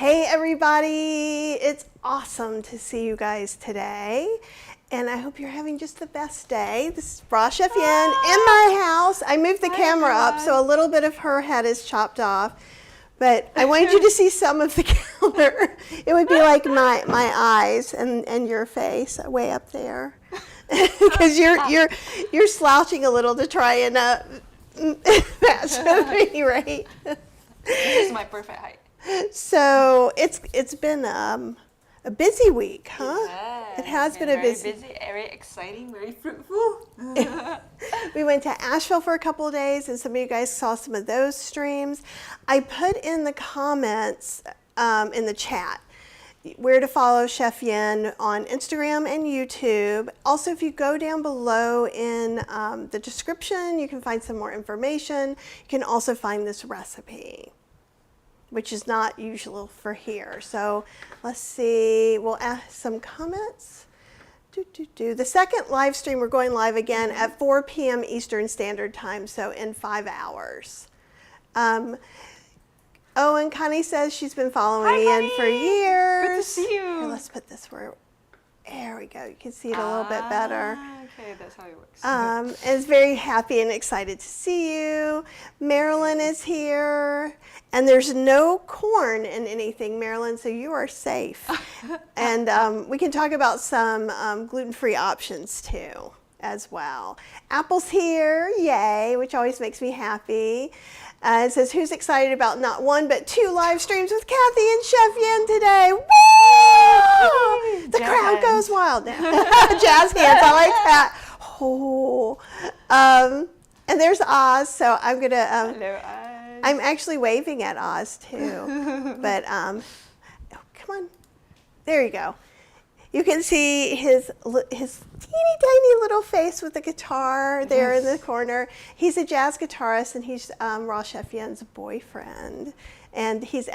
Hey everybody, it's awesome to see you guys today. And I hope you're having just the best day. This is Chef Yin in my house. I moved the camera up, so a little bit of her head is chopped off. But I wanted you to see some of the counter. It would be like my eyes and your face way up there. Because you're slouching a little to try and match me, right? This is my perfect height. So it's been a busy week, huh? It has been a busy, very exciting, very fruitful. We went to Asheville for a couple of days, and some of you guys saw some of those streams. I put in the comments in the chat where to follow Chef Yin on Instagram and YouTube. Also, if you go down below in the description, you can find some more information. You can also find this recipe, which is not usual for here. So let's see, we'll ask some comments. The second live stream, we're going live again at 4 p.m. Eastern Standard Time, so in 5 hours. And Connie says she's been following me in for years. Good to see you. Here, let's put this where, there we go. You can see it a little bit better. Okay, that's how it works. Is very happy and excited to see you. Marilyn is here. And there's no corn in anything, Marilyn, so you are safe. And we can talk about some gluten-free options too, as well. Apple's here, yay, which always makes me happy. It says, who's excited about not one but 2 live streams with Kathy and Chef Yin today? Woo! The crowd goes wild now. Jazz hands, I like that. Oh. And there's Oz, so I'm gonna. Hello, Oz. I'm actually waving at Oz too, but oh, come on, there you go. You can see his teeny tiny little face with the guitar there in the corner. He's a jazz guitarist, and he's Raw Chef Yin's boyfriend, and he's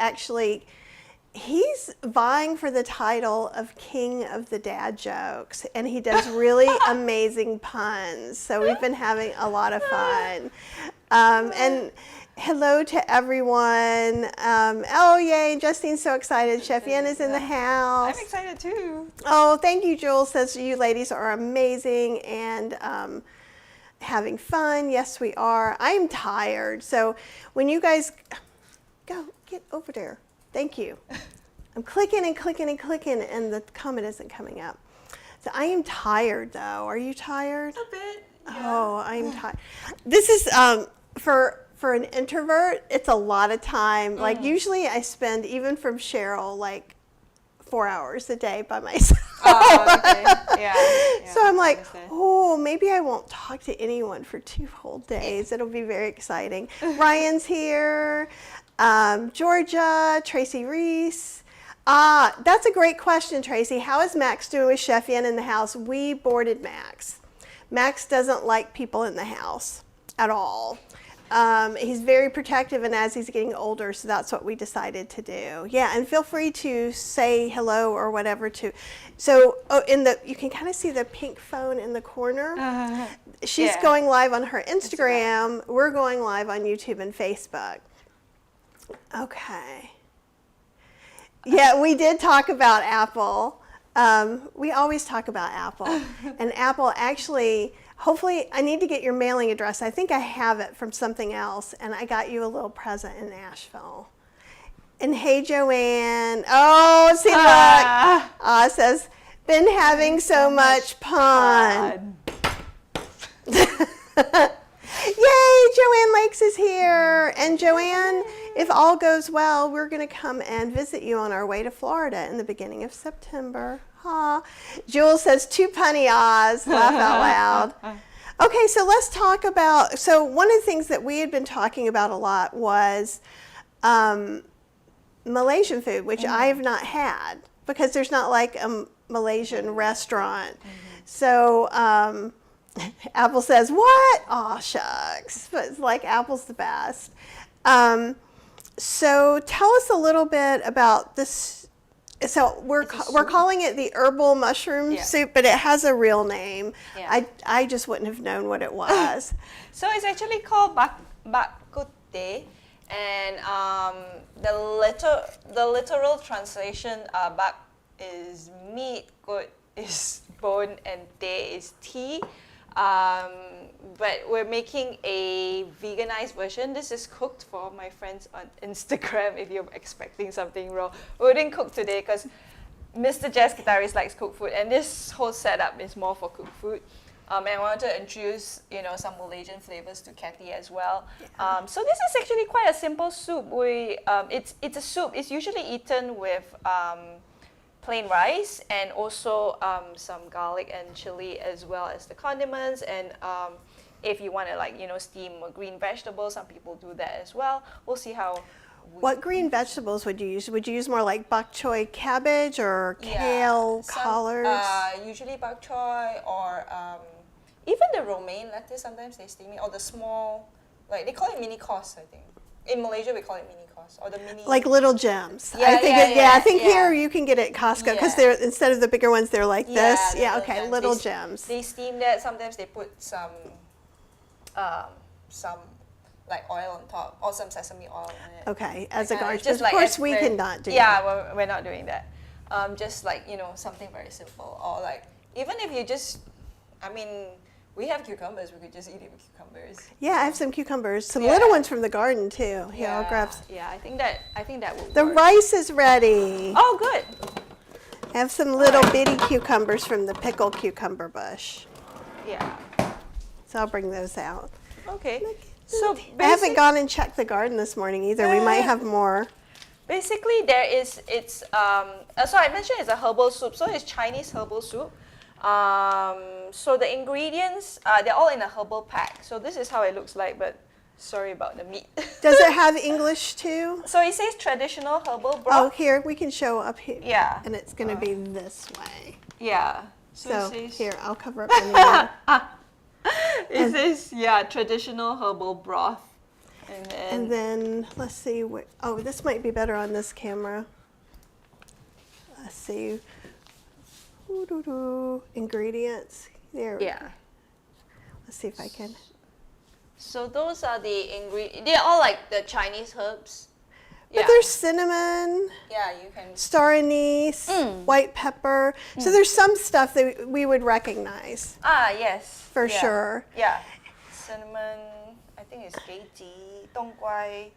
vying for the title of King of the Dad Jokes, and he does really amazing puns. So we've been having a lot of fun. And hello to everyone. Oh, yay, Justine's so excited. Chef Yin is in the house. I'm excited too. Oh, thank you, Jules says you ladies are amazing and having fun. Yes, we are. I'm tired. So when you guys go, get over there. Thank you. I'm clicking and clicking and clicking, and the comment isn't coming up. So I am tired, though. Are you tired? A bit. Yeah. Oh, I'm tired. This is for an introvert. It's a lot of time. Like usually, I spend even from Cheryl like 4 hours a day by myself. Oh, okay. Yeah. So I'm like, oh, maybe I won't talk to anyone for 2 whole days. It'll be very exciting. Ryan's here. Georgia, Tracy Reese. That's a great question, Tracy. How is Max doing with Chef Yin in the house? We boarded Max. Max doesn't like people in the house at all. He's very protective, and as he's getting older, so that's what we decided to do. Yeah, and feel free to say hello or whatever to. So you can kind of see the pink phone in the corner. She's going live on her Instagram. We're going live on YouTube and Facebook. Okay. Yeah, we did talk about Apple. We always talk about Apple. And Apple actually, hopefully, I need to get your mailing address. I think I have it from something else, and I got you a little present in Nashville. And hey, Joanne. Oh, see, look. Says, been having so much fun. Yay, Joanne Lakes is here. And Joanne, if all goes well, we're going to come and visit you on our way to Florida in the beginning of September. Jules says, too punny, Oz. Laugh out loud. Okay, so let's talk about, so one of the things that we had been talking about a lot was Malaysian food, which I have not had because there's not like a Malaysian restaurant. So Apple says, what? Aw, shucks. But it's like Apple's the best. So tell us a little bit about this. So we're calling it the herbal mushroom soup, but it has a real name. Yeah. I just wouldn't have known what it was. So it's actually called Bak Kut Teh, And the literal translation, bak is meat, kut is bone, and teh is tea. But we're making a veganized version. This is cooked for my friends on Instagram if you're expecting something raw. We didn't cook today because Mr. Jazz Guitarist likes cooked food, and this whole setup is more for cooked food. And I wanted to introduce, some Malaysian flavors to Kathy as well. Yeah. So this is actually quite a simple soup. It's a soup. It's usually eaten with plain rice and also some garlic and chili as well as the condiments. And if you want to steam a green vegetable, some people do that as well. We'll see how. What green vegetables would you use? Would you use more like bok choy cabbage or kale, collards? Usually bok choy or even the romaine lettuce. Sometimes they steam it, or the small, they call it mini cos, I think. In Malaysia, we call it mini cos, or the mini. Like little gems. Yeah, I think here you can get it at Costco because they're instead of the bigger ones, they're like this. Yeah, okay, gems. little gems. They steam that. Sometimes they put some oil on top, or some sesame oil in it. Okay, as a garnish. Just Of course, we cannot do that. Yeah, we're not doing that. Just something very simple, or even if you just, we have cucumbers. We could just eat it with cucumbers. Yeah, I have some cucumbers, some little ones from the garden too. Here, I'll grab. Yeah, I think that will The work. rice is ready. Oh, good. I have some little bitty cucumbers from the pickle cucumber bush, Yeah. so I'll bring those out. Okay. So I haven't gone and checked the garden this morning either. We might have more. Basically, so I mentioned it's a herbal soup. So it's Chinese herbal soup. So the ingredients, they're all in a herbal pack. So this is how it looks like, but sorry about the meat. Does it have English too? So it says traditional herbal broth. Oh, here, we can show up here. Yeah. And it's going to be this way. Yeah. So it says, here, I'll cover up the name. it says, traditional herbal broth. And then, let's see. Oh, this might be better on this camera. Let's see. Ingredients. There we go. Let's see if I can. So those are the ingredients. They're all like the Chinese herbs. But there's cinnamon, Yeah, you can. star anise, white pepper. So there's some stuff that we would recognize Yes. for sure. Yeah. Cinnamon, I think it's keiji, tong guai.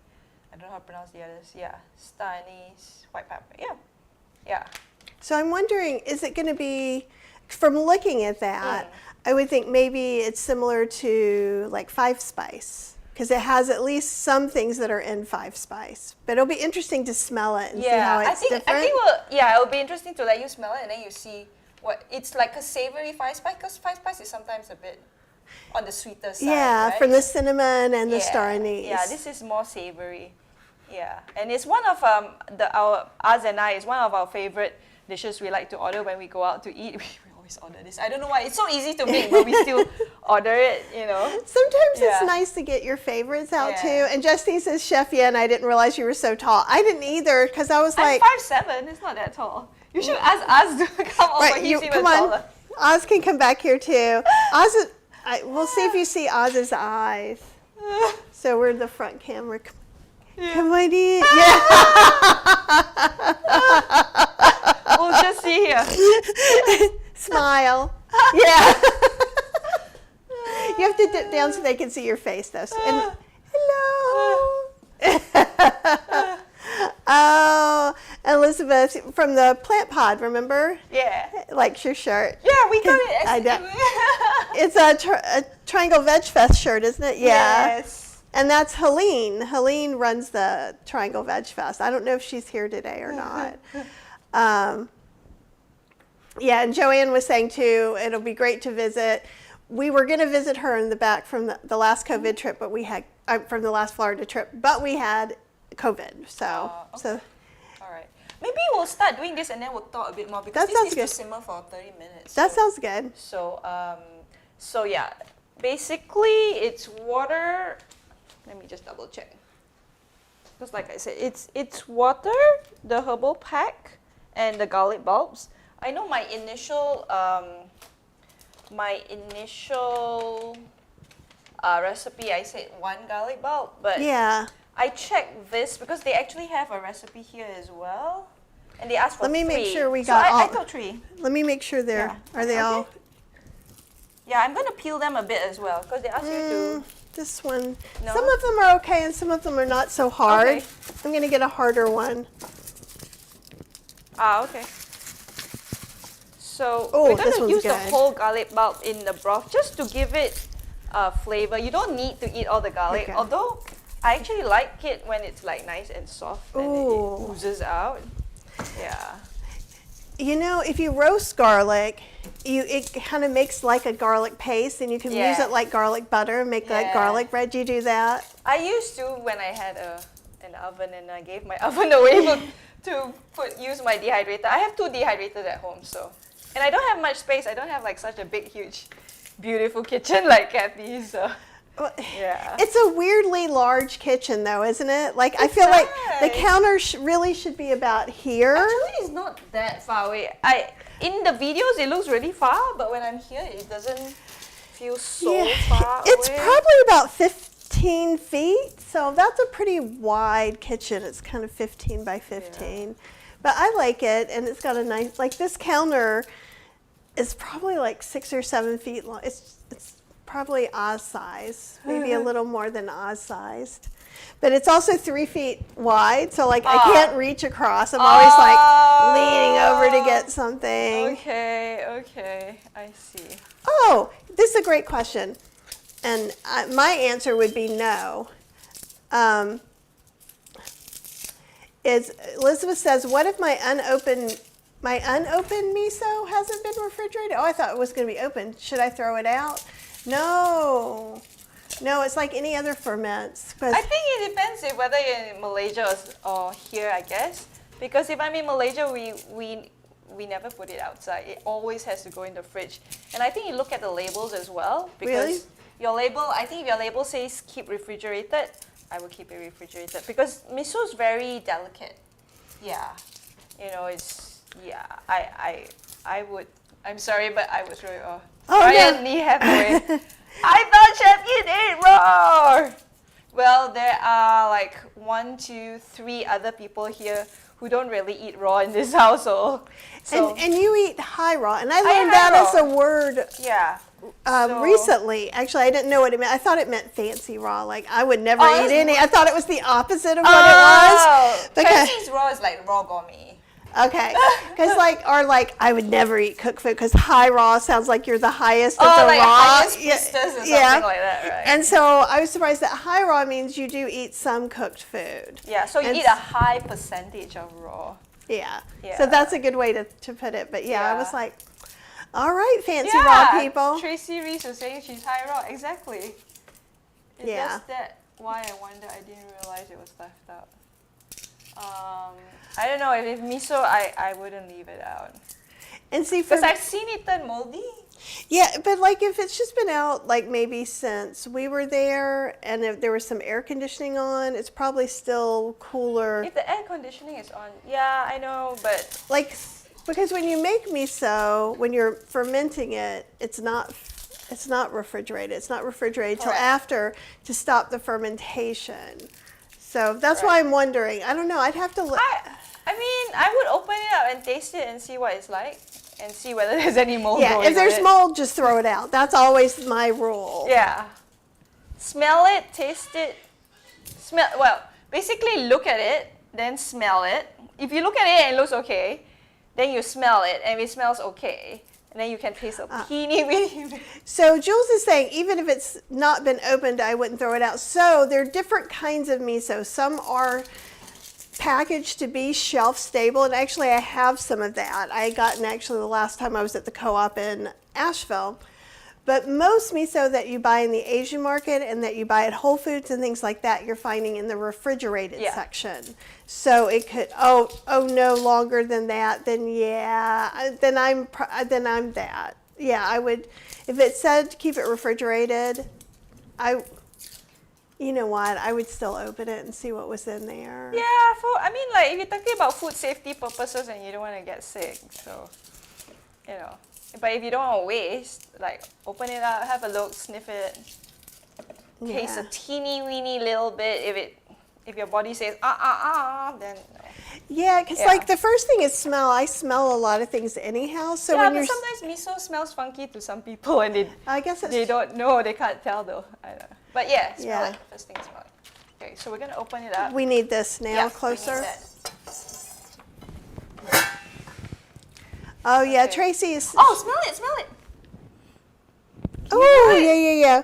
I don't know how to pronounce the others. Yeah. Star anise, white pepper. Yeah. Yeah. So I'm wondering, is it going to be, from looking at that, I would think maybe it's similar to like five spice, because it has at least some things that are in five spice. But it'll be interesting to smell it and see how it's different. I think it'll be interesting to let you smell it and then you see what it's like a savory five spice, because five spice is sometimes a bit on the sweeter side. Yeah, right? from the cinnamon and the star anise. Yeah, this is more savory. Yeah, and it's one of ours and I is one of our favorite dishes we like to order when we go out to eat. We always order this. I don't know why. It's so easy to make, but we still order it, Sometimes it's nice to get your favorites out too. And Justine says, Chef Yin, I didn't realize you were so tall. I didn't either, because I was like... I'm 5'7". It's not that tall. You should ask Oz to come over. Right, He's even come taller. on. Oz can come back here too. Oz is, we'll see if you see Oz's eyes. So we're the front camera. Come on in. Yeah. We'll just see here. Smile. Yeah. You have to dip down so they can see your face, though. And, hello. Oh, Elizabeth from the plant pod, remember? Yeah. Likes your shirt. Yeah, we got it. I know. It's a Triangle Veg Fest shirt, isn't it? Yeah. Yes. And that's Helene. Helene runs the Triangle Veg Fest. I don't know if she's here today or not. Yeah, and Joanne was saying too, it'll be great to visit. We were going to visit her in the back from the last COVID trip, but we had, from the last Florida trip, but we had COVID. So, Okay. All right. Maybe we'll start doing this and then we'll talk a bit more, because That this sounds needs good. to simmer for 30 minutes. That sounds good. So yeah, basically it's water. Let me just double check. Because like I said, it's water, the herbal pack, and the garlic bulbs. I know my initial recipe, I said 1 garlic bulb, but Yeah. I checked this because they actually have a recipe here as well. And they asked for Let me make three. sure we So got I all. thought three. Let me make sure they're. Yeah. Are they all? Okay. Yeah, I'm gonna peel them a bit as well because they asked you to. This one. No? Some of them are okay, and some of them are not so hard. Okay. I'm gonna get a harder one. Ah, okay. So Oh, we're this gonna one's use the good. whole garlic bulb in the broth just to give it flavor. You don't need to eat all the garlic, Okay. although I actually like it when it's like nice and soft and it Ooh. oozes out. Yeah. You know, if you roast garlic, it kind of makes like a garlic paste, and you can use Yeah. it like garlic butter and make like Yeah. garlic bread. Do you do that? I used to when I had an oven and I gave my oven away to use my dehydrator. I have 2 dehydrators at home, so. And I don't have much space. I don't have like such a big, huge, beautiful kitchen like Kathy, so. Well, Yeah. It's a weirdly large kitchen, though, isn't it? Like I feel like the nice. counter really should be about here. Actually, it's not that far away. In the videos it looks really far, but when I'm here it doesn't feel so far It's away. probably about 15 feet, so that's a pretty wide kitchen. It's kind of 15 by 15. But I like it, and it's got a nice, like this counter is probably like 6 or 7 feet long. It's probably Oz size, maybe a little more than Oz sized. But it's also 3 feet wide, so like I can't reach across. I'm always like leaning over to get something. Okay, I see. Oh, this is a great question. And my answer would be no. Elizabeth says, what if my unopened miso hasn't been refrigerated? Oh, I thought it was going to be open. Should I throw it out? No, it's like any other ferments. I think it depends if whether you're in Malaysia or here, I guess. Because if I'm in Malaysia, we never put it outside. It always has to go in the fridge. And I think you look at the labels as well. Because Really? your label, I think if your label says keep refrigerated, I will keep it refrigerated. Because miso is very delicate. Yeah. You know, I would, I'm sorry, but I was really, sorry, no. Annie Hathaway. I thought Chef Yin ate raw! Well, there are like 1, 2, 3 other people here who don't really eat raw in this household. So, And you eat high raw, and I I learned eat that high as raw. a word yeah. So- recently. Actually, I didn't know what it meant. I thought it meant fancy raw. Like I would never Oh, eat that's any. more- I thought it was the opposite of what it was. Because- Fancy's raw is like raw gourmet. Okay, because like I would never eat cooked food because high raw sounds like you're the highest of the like raw. highest priestess or something like that, right? And so I was surprised that high raw means you do eat some cooked food. yeah, so you and eat a high percentage of raw. Yeah. Yeah. So that's a good way to put it. But yeah, I was Yeah. like, all right, fancy raw people. Tracy Reese was saying she's high raw. Exactly. Yeah. That's that why I wonder I didn't realize it was left out. I don't know, if miso, I wouldn't leave it out. And see, for Because I've seen it turn moldy. yeah, but like if it's just been out like maybe since we were there, and if there was some air conditioning on, it's probably still cooler. If the air conditioning is on, yeah, I know, but Like, because when you make miso, when you're fermenting it, it's not refrigerated. It's not refrigerated till Correct. after to stop the fermentation. So that's why I'm wondering. I don't know. I'd have to look. I mean, I would open it up and taste it and see what it's like and see whether there's any mold Yeah, growing if there's on it. mold, just throw it out. That's always my rule. Yeah. Smell it, taste it. Basically look at it, then smell it. If you look at it and it looks okay, then you smell it, and if it smells okay, and then you can taste a teeny weeny bit. So Jules is saying even if it's not been opened, I wouldn't throw it out. So there are different kinds of miso. Some are packaged to be shelf stable, and actually I have some of that. I had gotten actually the last time I was at the co-op in Asheville. But most miso that you buy in the Asian market and that you buy at Whole Foods and things like that, you're finding in the refrigerated section. So it could no longer than that. Then then I'm that. Yeah, I would if it said keep it refrigerated. You know what? I would still open it and see what was in there. Yeah, like if you're talking about food safety purposes and you don't want to get sick, so you know. But if you don't want to waste, like open it up, have a look, sniff it, taste a teeny weeny little bit. If if your body says then Yeah, because Yeah. like the first thing is smell. I smell a lot of things anyhow. So yeah. when But you're, sometimes miso smells funky to some people, and I guess it's they don't know. They can't tell though. I don't know. But yeah, smell Yeah. it. First thing, smell it. Okay, so we're gonna open it up. we need this now Yeah, we need closer. that. Oh yeah, Okay. Tracy is. Oh, smell it! Smell it! Oh smell it? yeah.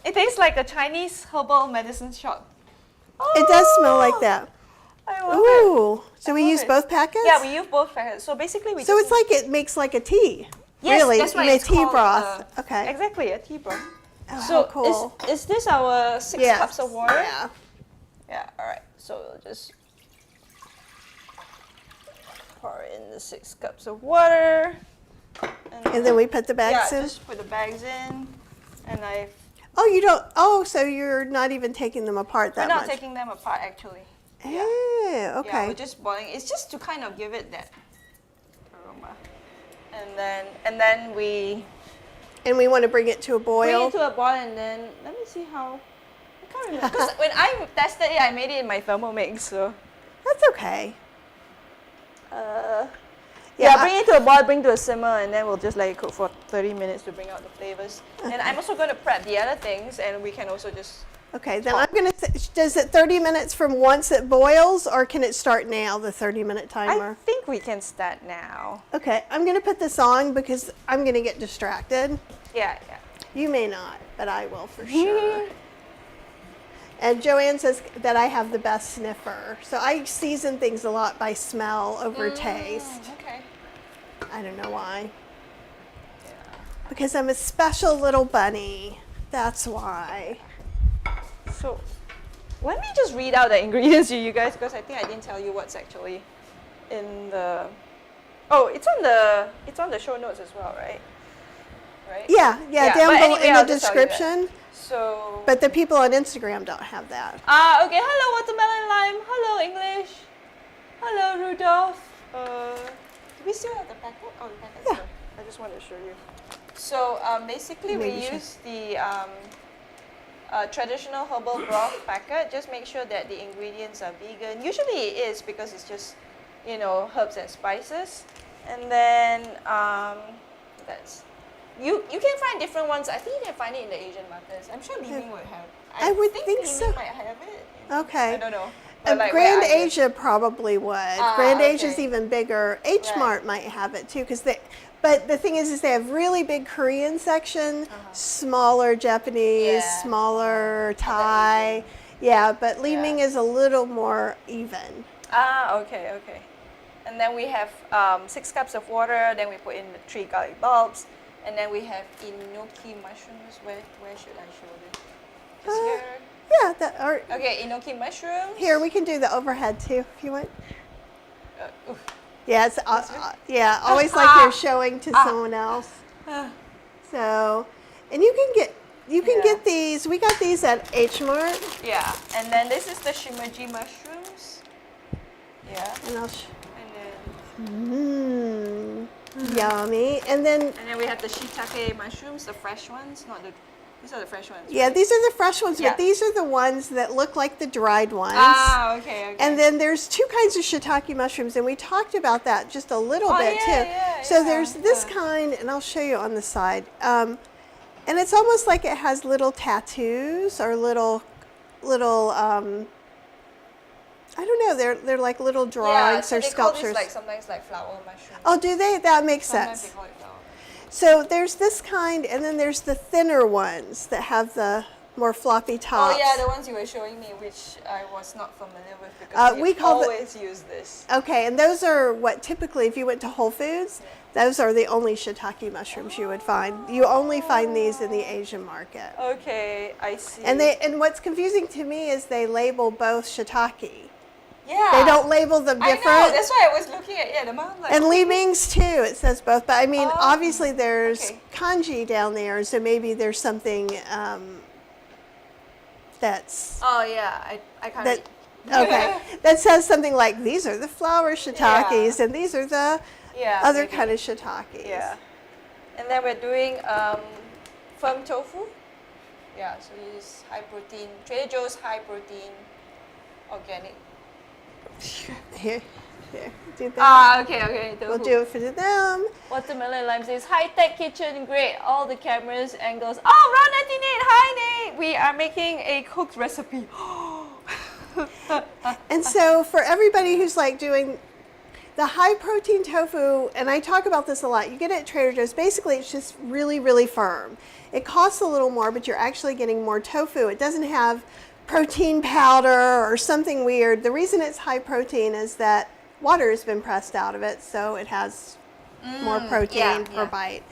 It tastes like a Chinese herbal medicine shop. It does smell Oh, like that. I love it. Ooh, so we love use it. both packets. Yeah, we use both packets. So basically, we So just it's like it makes like a tea. yes, really, that's why you made it's tea called, broth. Okay. Exactly, a tea broth. Oh, So how cool. is this our 6 Yes. cups of water? Yeah. Yeah. All right. So we'll just pour in the 6 cups of water. And then we put the bags yeah, in. just put the bags in, and Oh, you don't. Oh, so you're not even taking them apart we're that not much. taking them apart actually. Oh, Yeah, okay. we're just boiling. It's just to kind of give it that aroma, and then we And we want to bring it to a bring boil. it to a boil, and then let me see how. I can't remember because when I tested it, I made it in my Thermomix. So That's okay. yeah, bring it to a boil, bring to a simmer, and then we'll just let it cook for 30 minutes to bring out the flavors. And I'm also going to prep the other things, and we can also just. Okay, then I'm going to. Does it 30 minutes from once it boils, or can it start now, the 30-minute I timer? think we can start now. Okay, I'm going to put this on because I'm going to get distracted. Yeah. You may not, but I will for sure. And Joanne says that I have the best sniffer. So I season things a lot by smell over taste. Okay. I don't know why. Because I'm a special little bunny. That's why. So, let me just read out the ingredients to you guys because I think I didn't tell you what's actually in the. Oh, it's on the show notes as well, right? Right. Yeah, down but below anyway, in I'll the just tell you that. description. So. But the people on Instagram don't have that. Okay. Hello, watermelon lime. Hello, English. Hello, Rudolph. Do we still have the packet? Oh, the packet's Yeah. there. I just wanted to show you. So basically, Maybe we should- use the traditional herbal broth packet. Just make sure that the ingredients are vegan. Usually it is because it's just, herbs and spices. And then that's. You can find different ones. I think you can find it in the Asian markets. I'm sure Li Ming would have. I would think Li Ming so. might have it. Okay. I don't know. But like Grand where I live. Asia probably would. Grand Asia's okay. even bigger. H Mart might have it too, but the thing is they have really big Korean section, smaller Japanese, Yeah. smaller Thai. Yeah, but Li Yeah. Ming is a little more even. Okay. And then we have 6 cups of water. Then we put in the 3 garlic bulbs, and then we have enoki mushrooms. Where should I show this? Just here. Yeah, or Okay, enoki mushrooms. here we can do the overhead too if you want. Oof. Yeah, it's, always like you're showing to someone else. So, and you can Yeah. get these. We got these at H Mart. Yeah, and then this is the shimeiji mushrooms. Yeah, And I'll. and then Yummy. And then we have the shiitake mushrooms, the fresh ones, not the. These are the fresh ones. yeah, right? these are the fresh ones, Yeah. but these are the ones that look like the dried ones. Okay. And then there's 2 kinds of shiitake mushrooms, and we talked about that just a little bit yeah, too. yeah, So yeah, there's this yeah. kind, and I'll show you on the side. And it's almost like it has little tattoos or little. I don't know. They're like little drawings so or they call sculptures. this sometimes like flower mushrooms. Oh, do they? That makes Sometimes sense. they call it flower. So there's this kind, and then there's the thinner ones that have the more floppy tops. Oh yeah, the ones you were showing me, which I was not familiar with because we call the- always use this. Okay, and those are what typically, if you went to Whole Foods, those are the only shiitake mushrooms you would find. You only find these in the Asian market. Okay, I see. And what's confusing to me is they label both shiitake. yeah, They don't label them I different. know. That's why I was looking at the mom like. And Li Ming's too, it says both. But I mean, Oh, obviously there's okay. kanji down there, so maybe there's something that's Oh yeah, I can't. that read. okay that says something like these are the flower shiitakes and these are the Yeah. other maybe. kind of shiitakes. Yeah. And then we're doing firm tofu. Yeah, so this is high protein, Trader Joe's high protein, organic. Here, do that. Okay, We'll tofu. do it for them. Watermelon Lime says, high-tech kitchen, great, all the cameras, angles. Oh, Ron 98, hi Nate! We are making a cooked recipe. And so for everybody who's like doing the high protein tofu, and I talk about this a lot, you get it at Trader Joe's, basically it's just really, really firm. It costs a little more, but you're actually getting more tofu. It doesn't have protein powder or something weird. The reason it's high protein is that water has been pressed out of it, so it has more protein per bite.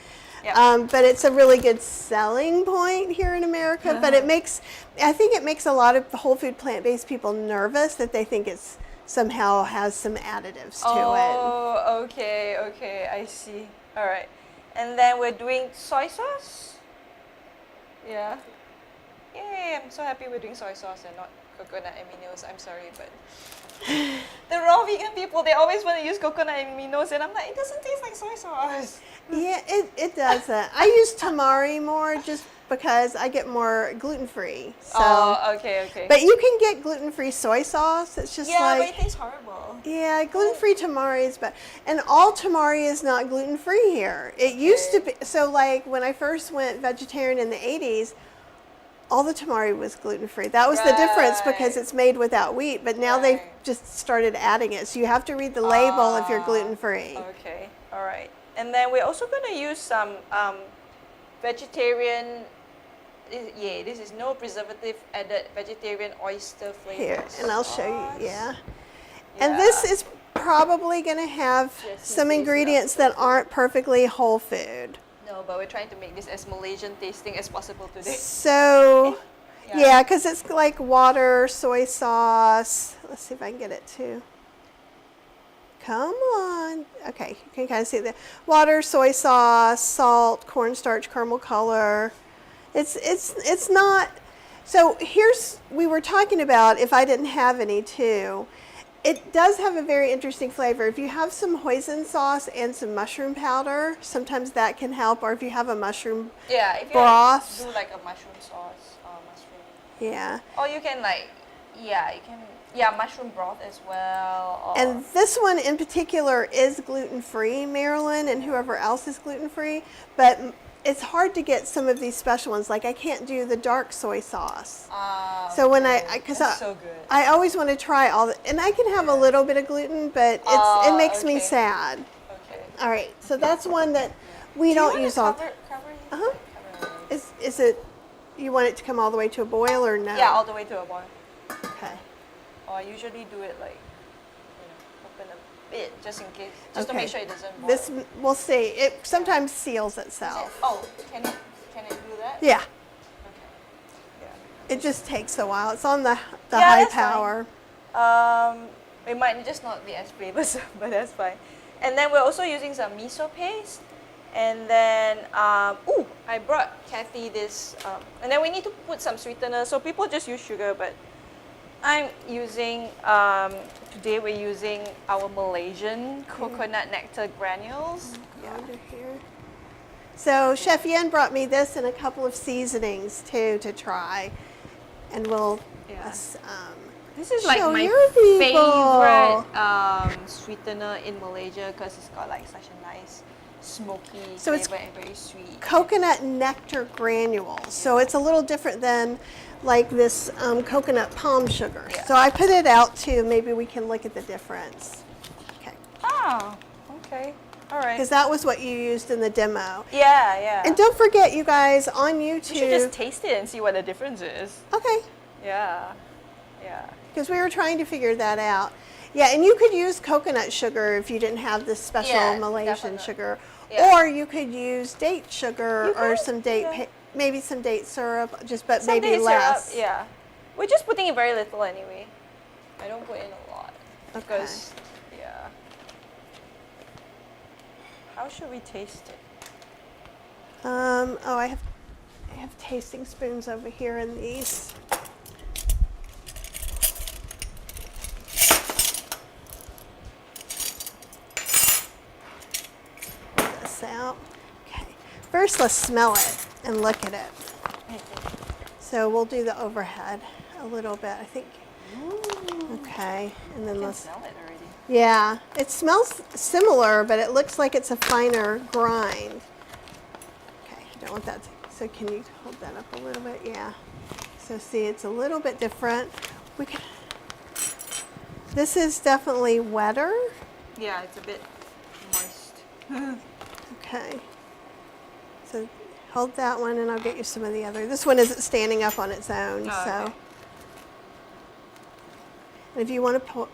Yep. But it's a really good selling point here in America. But I think it makes a lot of whole food plant-based people nervous that they think it's somehow has some additives to it. Oh, okay, I see. All right. And then we're doing soy sauce. Yeah. Yay, I'm so happy we're doing soy sauce and not coconut aminos. I'm sorry, but the raw vegan people, they always want to use coconut aminos, and I'm like, it doesn't taste like soy sauce. Yeah, it doesn't. I use tamari more just because I get more gluten-free. So. Oh, okay. But you can get gluten-free soy sauce. It's just Yeah, but like, it tastes horrible. yeah, gluten-free tamari is better. And all tamari is not gluten-free here. It used to be, so like when I first went vegetarian in the 80s, all the tamari was gluten-free. That was the difference because it's made without wheat, but now they've just started adding it. So you have to read the label if you're gluten-free. Okay, all right. And then we're also going to use some vegetarian, this is no preservative added vegetarian oyster flavor. Here, and I'll show you, yeah. And this is probably going to have some ingredients that aren't perfectly whole food. No, but we're trying to make this as Malaysian tasting as possible today. So, yeah, because it's like water, soy sauce. Let's see if I can get it too. Come on. Okay, you can kind of see the water, soy sauce, salt, cornstarch, caramel color. It's not. So we were talking about if I didn't have any too. It does have a very interesting flavor. If you have some hoisin sauce and some mushroom powder, sometimes that can help. Or if you have a mushroom if you broth. do like a mushroom sauce or mushroom. Yeah. Or you can mushroom broth as well. Or And this one in particular is gluten-free, Marilyn, and whoever else is gluten-free. But it's hard to get some of these special ones. Like I can't do the dark soy sauce. So when because so good. I always want to try and I can have a little bit of gluten, but it makes me sad. Okay. All right, so that's one that we don't use all. Cover Is it? You want it to come all the way to a boil or no? Yeah, all the way to a boil. Okay. Or I usually do it like, open a bit just in case, just to Okay. make sure it doesn't boil. This we'll see. It sometimes seals itself. Can it do that? Yeah. Okay. Yeah. It just takes a while. It's on the Yeah, high that's fine. power. It might just not be as flavoursome, but that's fine. And then we're also using some miso paste. And then, I brought Kathy this, and then we need to put some sweetener. So people just use sugar, but I'm using, today we're using our Malaysian coconut nectar granules. Under here. So Chef Yin brought me this and a couple of seasonings too to try, and we'll. This is like show my your people. favorite sweetener in Malaysia because it's got like such a nice smoky flavor and very sweet. Coconut nectar granules. So it's a little different than like this coconut palm sugar. Yeah. So I put it out too. Maybe we can look at the difference. Okay. Oh, okay. All right. Because that was what you used in the demo. Yeah. And don't forget, you guys, on YouTube. You should just taste it and see what the difference is. Okay. Yeah. Because we were trying to figure that out. Yeah, and you could use coconut sugar if you didn't have this special Malaysian sugar. Yeah. Or you could use date sugar or some date, maybe some date syrup, but Some maybe date less. syrup, yeah. We're just putting in very little anyway. I don't put in a lot. Okay. Because, how should we taste it? I have tasting spoons over here in these. This out. Okay. First, let's smell it and look at it. So we'll do the overhead a little bit, I think. Okay, and then I can let's. smell it already. Yeah, it smells similar, but it looks like it's a finer grind. Okay, I don't want that to, so can you hold that up a little bit? Yeah. So see, it's a little bit different. We can. This is definitely wetter. Yeah, it's a bit moist. Okay. So hold that one and I'll get you some of the other. This one isn't standing up on its own, Oh, so. okay. And if you want to pull,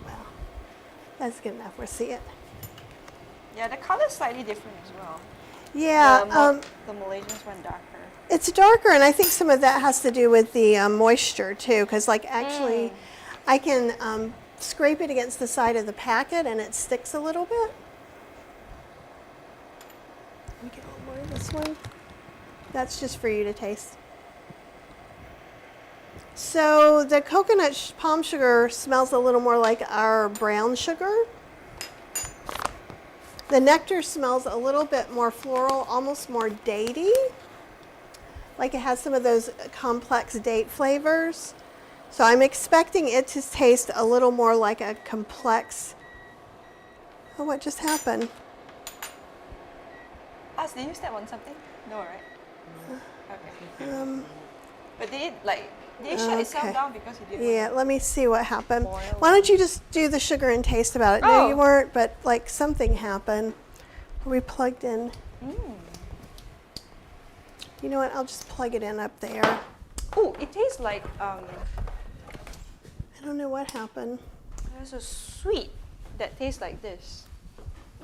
well, that's good enough. We'll see it. Yeah, the color's slightly different as well. Yeah, The Malaysians went darker. it's darker, and I think some of that has to do with the moisture too, because like actually, I can scrape it against the side of the packet and it sticks a little bit. Let me get a little more of this one. That's just for you to taste. So the coconut palm sugar smells a little more like our brown sugar. The nectar smells a little bit more floral, almost more datey. Like it has some of those complex date flavors. So I'm expecting it to taste a little more like a complex. Oh, what just happened? Did you step on something? No, right? Okay. But did it shut itself okay. down because you didn't? Yeah, let me see what happened. Boil. Why don't you just do the sugar and taste about it? No, Oh. you weren't, but like something happened. We plugged in. You know what? I'll just plug it in up there. Oh, it tastes like I don't know what happened. there's a sweet that tastes like this.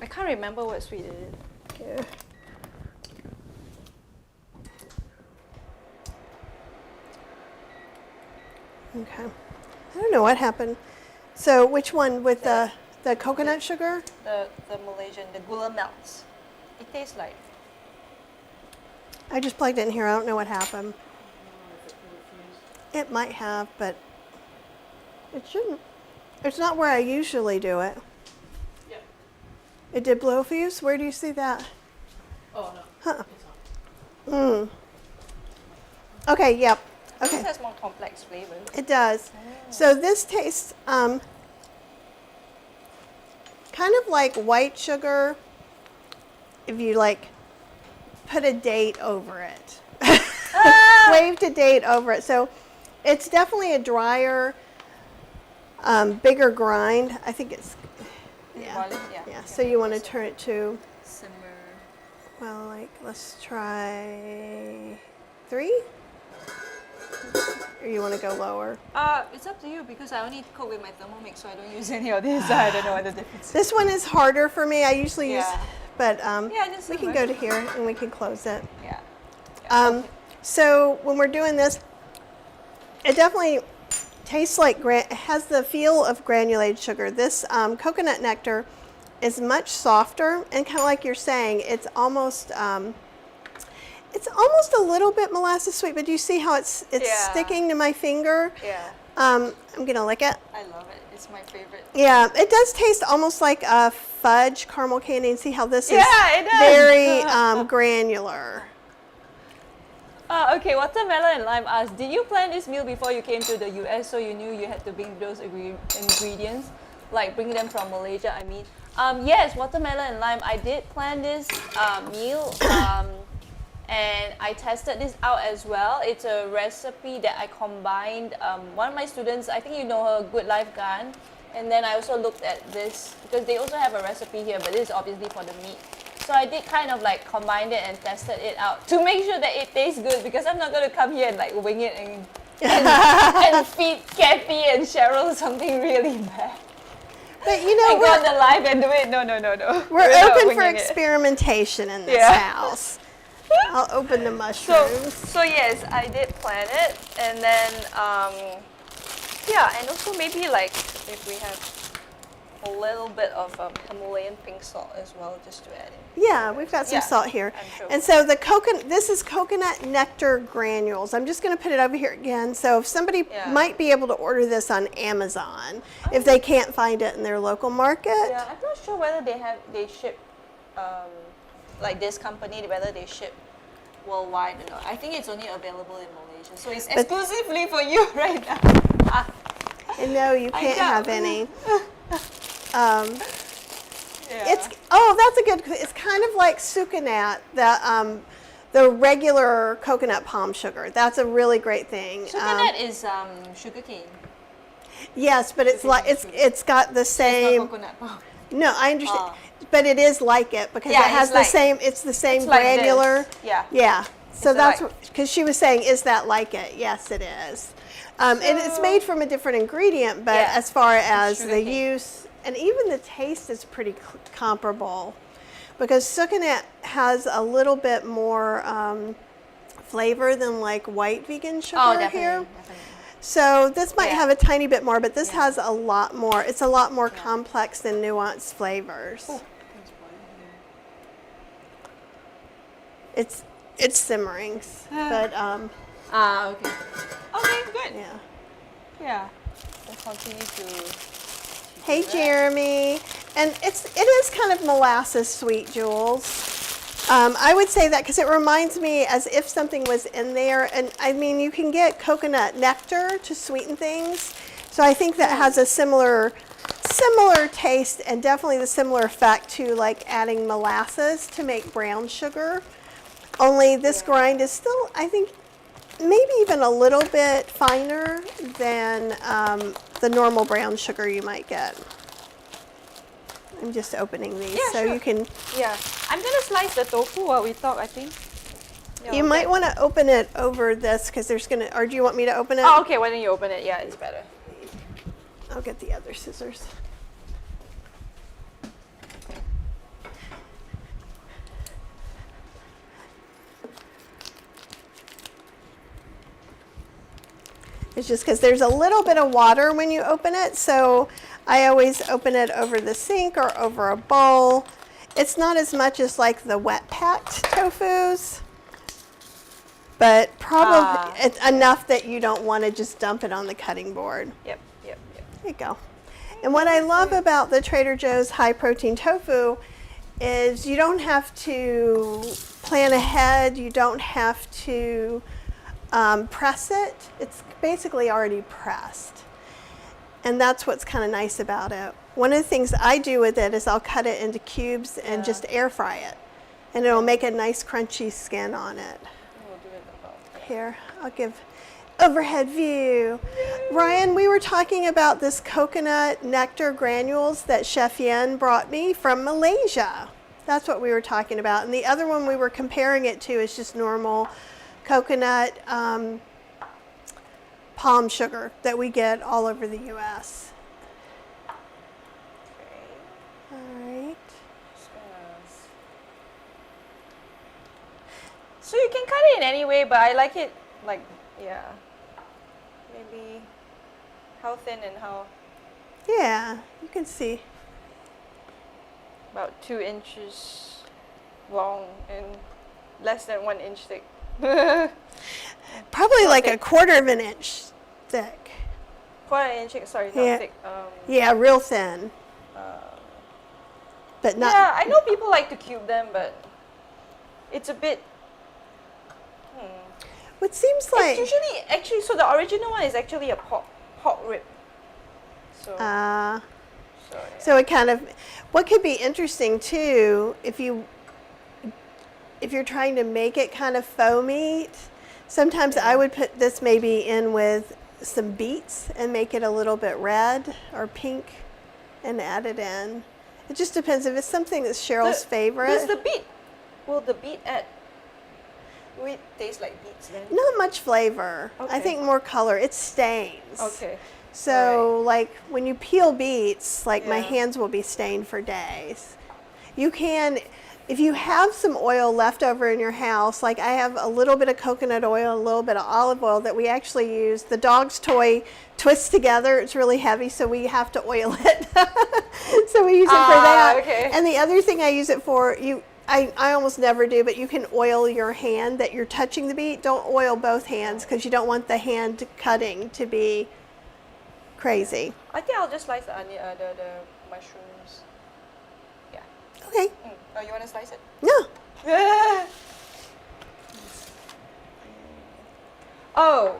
I can't remember what sweet it is. Okay. Okay. I don't know what happened. So which one with the coconut sugar? The Malaysian, the gula melts. It tastes like. I just plugged it in here. I don't know what happened. It might have, but it shouldn't. It's not where I usually do it. Yep. It did blow a fuse? Where do you see that? Oh no. Huh. It's on. Okay, yep. This Okay, has more complex flavors. it does. So this tastes kind of like white sugar if you like put a date over it. Waved a date over it. So it's definitely a drier, bigger grind. I think it's, yeah. Boiling? Yeah, so you want to turn it to, Simmer. well, like, let's try 3? Or you want to go lower? It's up to you because I only cook with my Thermomix, so I don't use any of this. I don't know what the difference is. This one is harder for me. I usually use, Yeah. but Yeah, just we can simmer. go to here and we can close it. Yeah. So when we're doing this, it definitely tastes like, it has the feel of granulated sugar. This coconut nectar is much softer and kind of like you're saying, it's almost a little bit molasses sweet, but do you see how it's Yeah. sticking to my finger? Yeah. I'm gonna lick it. I love it. It's my favorite. Yeah, it does taste almost like a fudge caramel candy, and see how this is Yeah, it does. very granular. Okay, Watermelon and Lime asked, did you plan this meal before you came to the US so you knew you had to bring those ingredients? Like bring them from Malaysia, I mean. Yes, Watermelon and Lime, I did plan this meal and I tested this out as well. It's a recipe that I combined. One of my students, I think you know her, Good Life Gan. And then I also looked at this because they also have a recipe here, but this is obviously for the meat. So I did kind of like combine it and tested it out to make sure that it tastes good because I'm not going to come here and like wing it and feed Kathy and Cheryl something really bad. But you know, And go on the live and do it. No. we're not open for winging it. experimentation in this Yeah. house. I'll open the mushrooms. So yes, I did plan it, and then yeah, and also maybe like if we have a little bit of Himalayan pink salt as well, just to add in. Yeah, we've got some Yeah, salt here. I'm sure. And so the this is coconut nectar granules. I'm just going to put it over here again. So if somebody Yeah. might be able to order this on Amazon if they can't find it in their local market. Yeah, I'm not sure whether they ship like this company, whether they ship worldwide or not. I think it's only available in Malaysia. Malaysia. So it's exclusively for you right now. And no, you can't know. have any. Yeah. That's a good. It's kind of like sucanat, the regular coconut palm sugar. That's a really great thing. Sucanat is sugar cane. Yes, but it's like it's got the It's same. not coconut palm. No, I understand, but it is like it because Yeah, it has it's the like- same. It's the same it's like granular. this. Yeah. Yeah. So It's that's like- because she was saying, is that like it? Yes, it is. And it's made from a different ingredient, but Yeah, as far as sugar the cane. use and even the taste is pretty comparable, because sucanat has a little bit more flavor than like white vegan sugar Oh, definitely. here. Definitely. So this might Yeah. have a tiny bit more, but this Yeah. has a lot more. It's a lot more complex and nuanced flavors. Ooh. It's simmering, but Okay. Okay, good. yeah. Yeah. We'll continue to. Hey Jeremy, and it is kind of molasses sweet, Jules. I would say that because it reminds me as if something was in there, and I mean you can get coconut nectar to sweeten things, so I think that has a similar taste and definitely the similar effect to like adding molasses to make brown sugar. Only this grind is still, I think, maybe even a little bit finer than the normal brown sugar you might get. I'm just opening these Yeah, so sure. you can. Yeah. I'm gonna slice the tofu while we talk, I think. Yeah, You okay. might want to open it over this because there's gonna. Or do you want me to open it? Oh, okay. Why don't you open it? Yeah, it's better. I'll get the other scissors. It's just because there's a little bit of water when you open it, so I always open it over the sink or over a bowl. It's not as much as like the wet packed tofus, but probably it's enough that you don't want to just dump it on the cutting board. Yep. Yep. Yep. There you go. And what I love about the Trader Joe's high protein tofu is you don't have to plan ahead. You don't have to press it. It's basically already pressed. And that's what's kind of nice about it. One of the things I do with it is I'll cut it into cubes and just air fry it. And it'll make a nice crunchy skin on it. We'll do it about. Here, I'll give overhead view. Ryan, we were talking about this coconut nectar granules that Chef Yin brought me from Malaysia. That's what we were talking about. And the other one we were comparing it to is just normal coconut palm sugar that we get all over the U.S. Okay. All right. Just gonna So you can cut it in any way, but I like it like, yeah. Maybe how thin and how, Yeah, you can see. about 2 inches long and less than 1 inch thick. Probably Not like a thick. quarter of an inch thick. 1/4 inch, sorry, not Yeah. thick. Yeah, real thin. But not. Yeah, I know people like to cube them, but it's a bit. What seems like. It's usually actually, so the original one is actually a pork rib. So, Uh, so, yeah. So it kind of, what could be interesting too, if you're trying to make it kind of faux meat, sometimes I would put this maybe in with some beets and make it a little bit red or pink and add it in. It just depends if it's something that's Cheryl's favorite. Does the beet? Will the beet add? Will it taste like beets then? Not much flavor. I Okay. think more color. It stains. Okay. So like when you peel beets, like my Yeah. hands will be stained for days. You can, if you have some oil left over in your house, like I have a little bit of coconut oil, a little bit of olive oil that we actually use. The dog's toy twists together. It's really heavy, so we have to oil it. So we use it for that. Okay. And the other thing I use it for, I almost never do, but you can oil your hand that you're touching the beet. Don't oil both hands because you don't want the hand cutting to be crazy. I think I'll just slice the onion, the mushrooms. Yeah. Okay. Oh, you want to slice it? No. Oh,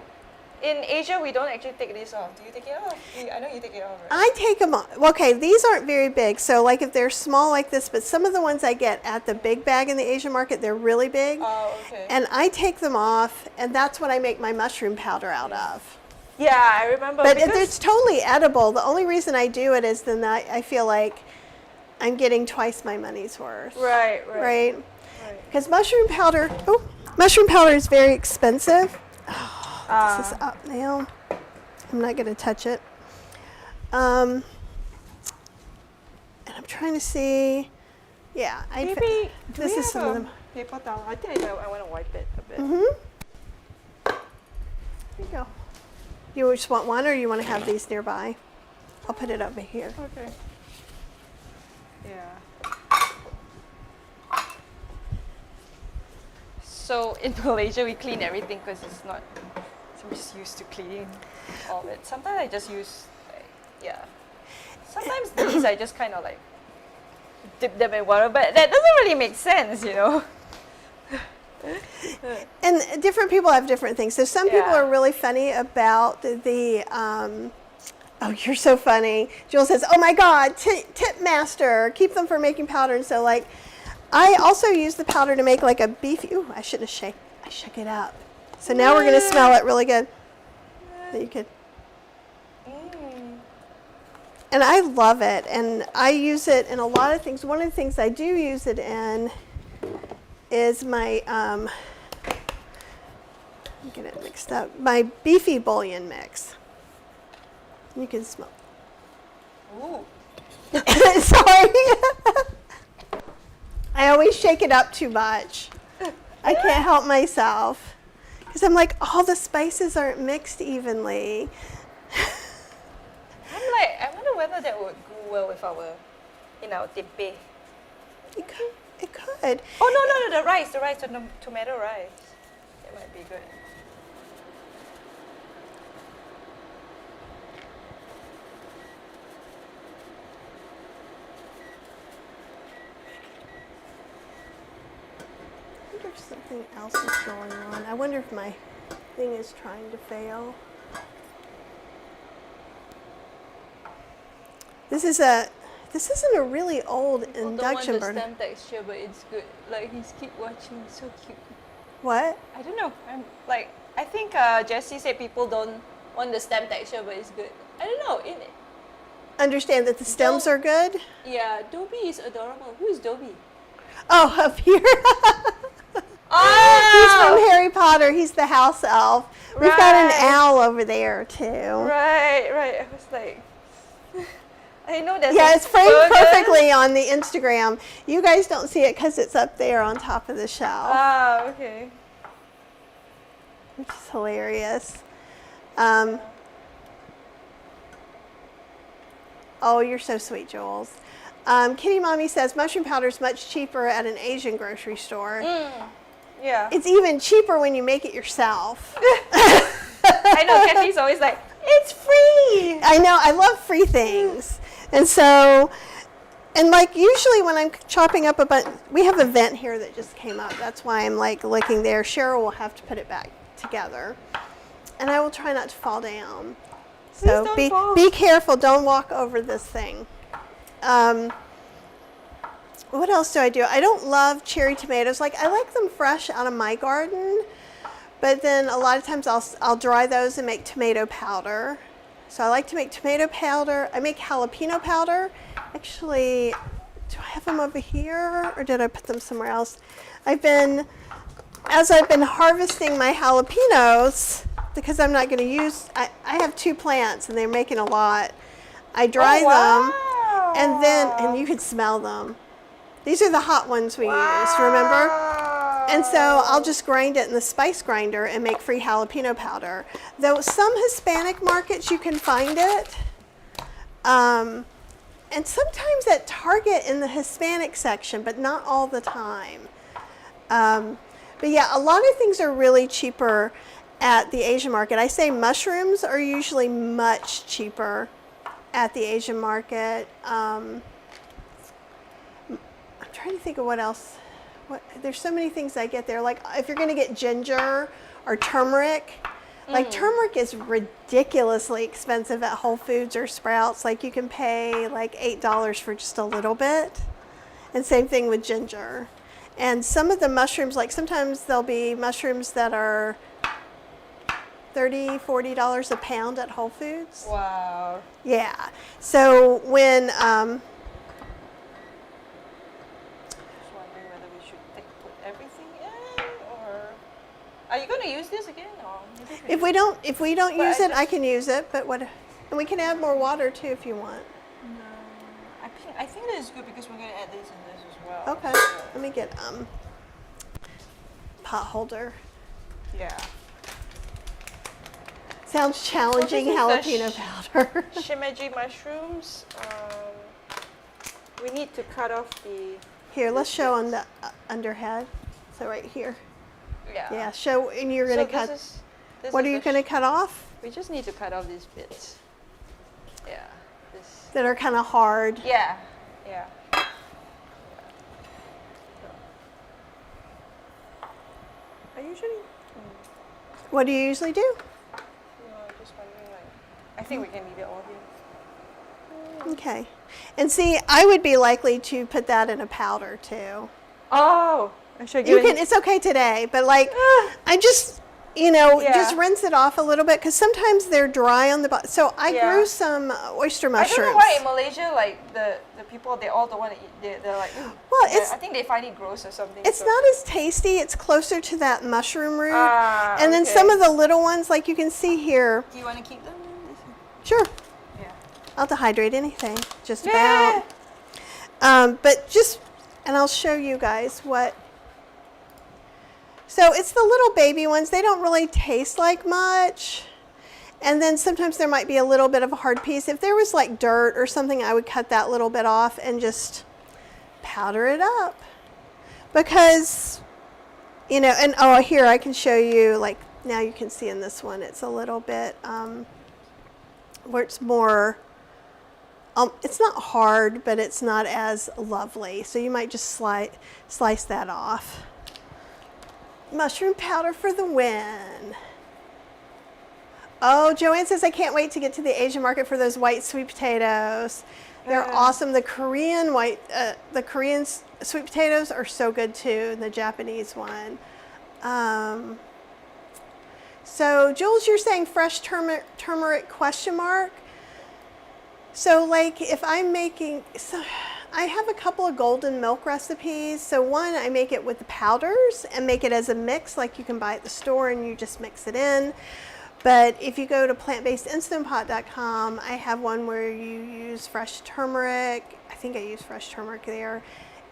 in Asia we don't actually take this off. Do you take it off? I know you take it off, right? I take them off. Okay, these aren't very big. So like if they're small like this, but some of the ones I get at the big bag in the Asian market, they're really big. Oh, okay. And I take them off, and that's what I make my mushroom powder out of. Yeah, I remember. But because it's totally edible. The only reason I do it is then I feel like I'm getting twice my money's worth. right. Right? Because mushroom powder is very expensive. Oh, this is up now. I'm not going to touch it. And I'm trying to see. Yeah, Maybe this is some of them. paper towel. I think I want to wipe it a bit. Mm-hmm. There you go. You just want one, or you want to have these nearby? I'll put it over here. Okay. Yeah. So in Malaysia, we clean everything because it's not. So I'm just used to cleaning all of it. Sometimes I just use, yeah. Sometimes these I just kind of like dip them in water, but that doesn't really make sense, you know. And different people have different things. So some people Yeah. are really funny about the oh, you're so funny. Jewel says, oh my God, tip master, keep them from making powder. And so like, I also use the powder to make like a beefy, ooh, I shouldn't have I shook it up. So now we're gonna smell it really good. So you could. And I love it, and I use it in a lot of things. One of the things I do use it in is my, get it mixed up, my beefy bouillon mix. You can smell. Ooh. Sorry. I always shake it up too much. I can't help myself. Because I'm like, all the spices aren't mixed evenly. I wonder whether that would go well with in our tempeh. It could. Oh no, the rice, the tomato rice. That might be good. I wonder if something else is going on. I wonder if my thing is trying to fail. This isn't a really old induction don't want the burner. stem texture, but it's good. Like he's keep watching, so cute. What? I don't know. I think Jessie said people don't want the stem texture, but it's good. I don't know. Understand that the stems are good? Yeah, Dobby is adorable. Who is Dobby? Oh, up here. Oh! He's from Harry Potter. He's the house elf. We've got an Right. owl over there too. Right. I was like, I know that's Yeah, it's framed perfectly on the Instagram. You guys don't see it because it's up there on top of the shelf, Ah, okay. which is hilarious. Oh, you're so sweet, Jules. Kitty Mommy says mushroom powder is much cheaper at an Asian grocery store. Yeah. It's even cheaper when you make it yourself. I know. Kathy's always like, it's free. I know, I love free things. And so, and like usually when I'm chopping up we have a vent here that just came up. That's why I'm like looking there. Cheryl will have to put it back together. And I will try not to fall down. So don't fall. be careful, don't walk over this thing. What else do I do? I don't love cherry tomatoes. Like I like them fresh out of my garden, but then a lot of times I'll dry those and make tomato powder. So I like to make tomato powder. I make jalapeno powder. Actually, do I have them over here or did I put them somewhere else? As I've been harvesting my jalapenos, because I'm not going to use, I have 2 plants and they're making a lot. I dry them and you can smell them. These are the hot ones we use, remember? And so I'll just grind it in the spice grinder and make free jalapeno powder. Though some Hispanic markets you can find it. And sometimes at Target in the Hispanic section, but not all the time. But yeah, a lot of things are really cheaper at the Asian market. I say mushrooms are usually much cheaper at the Asian market. I'm trying to think of what else. There's so many things I get there. Like if you're going to get ginger or turmeric, Like turmeric is ridiculously expensive at Whole Foods or Sprouts. Like you can pay like $8 for just a little bit. And same thing with ginger. And some of the mushrooms, like sometimes there'll be mushrooms that are $30, $40 a pound at Whole Foods. Wow. Yeah. So when Just wondering whether we should put everything in, or are you going to use this again, or maybe if we don't But use I it, I just- can use it. But what? And we can add more water too if you want. I think that is good because we're going to add this and this as well. Okay. So, Let me get pot holder. yeah. Sounds challenging. So this is the Jalapeno powder. Shimeiji mushrooms. We need to cut off the. Here, let's show on the underhead. So right here. Yeah. Yeah. Show, and you're So gonna cut. this What is are you the gonna cut off? We just need to cut off these bits. Yeah. This. That are kind of hard. Yeah. Yeah. I usually. What do you usually do? Just wondering, like, I think we can leave it all here. Okay. And see, I would be likely to put that in a powder too. Oh, I should You can. It's okay today, but like, I just, Yeah. just rinse it off a little bit because sometimes they're dry on the bottom. So I Yeah. grew some oyster I mushrooms. don't know why in Malaysia, like the people, they all don't want to eat. They're like, "Ooh." Well, I think they find it gross or something. It's so- not as tasty. It's closer to that mushroom root. Ah, And then okay. some of the little ones, like you can see here. Do you want to keep them? Sure, Yeah. I'll dehydrate anything, just Yeah. about. But just, and I'll show you guys what. So it's the little baby ones. They don't really taste like much. And then sometimes there might be a little bit of a hard piece. If there was like dirt or something, I would cut that little bit off and just powder it up. Because, and oh, here I can show you, like now you can see in this one, it's a little bit, where it's more, it's not hard, but it's not as lovely. So you might just slice that off. Mushroom powder for the win. Oh, Joanne says, I can't wait to get to the Asian market for those white sweet potatoes. They're awesome. The Korean sweet potatoes are so good too, and the Japanese one. So Jules, you're saying fresh turmeric question mark? So like if I'm making, so I have a couple of golden milk recipes. So one, I make it with the powders and make it as a mix like you can buy at the store and you just mix it in. But if you go to plantbasedinstantpot.com, I have one where you use fresh turmeric. I think I use fresh turmeric there,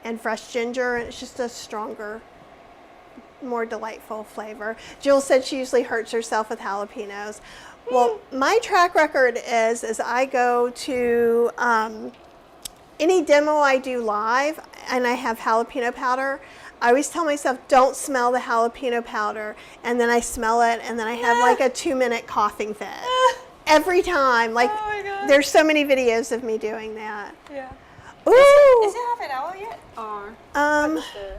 and fresh ginger, and it's just a stronger, more delightful flavor. Jill said she usually hurts herself with jalapenos. Well, my track record is I go to any demo I do live and I have jalapeno powder, I always tell myself, don't smell the jalapeno powder. And then I smell it and then I have like a 2-minute coughing fit. Every time. Like, Oh my God. there's so many videos of me doing that. Yeah. Ooh! Is it half an hour yet? Or Um, what's the-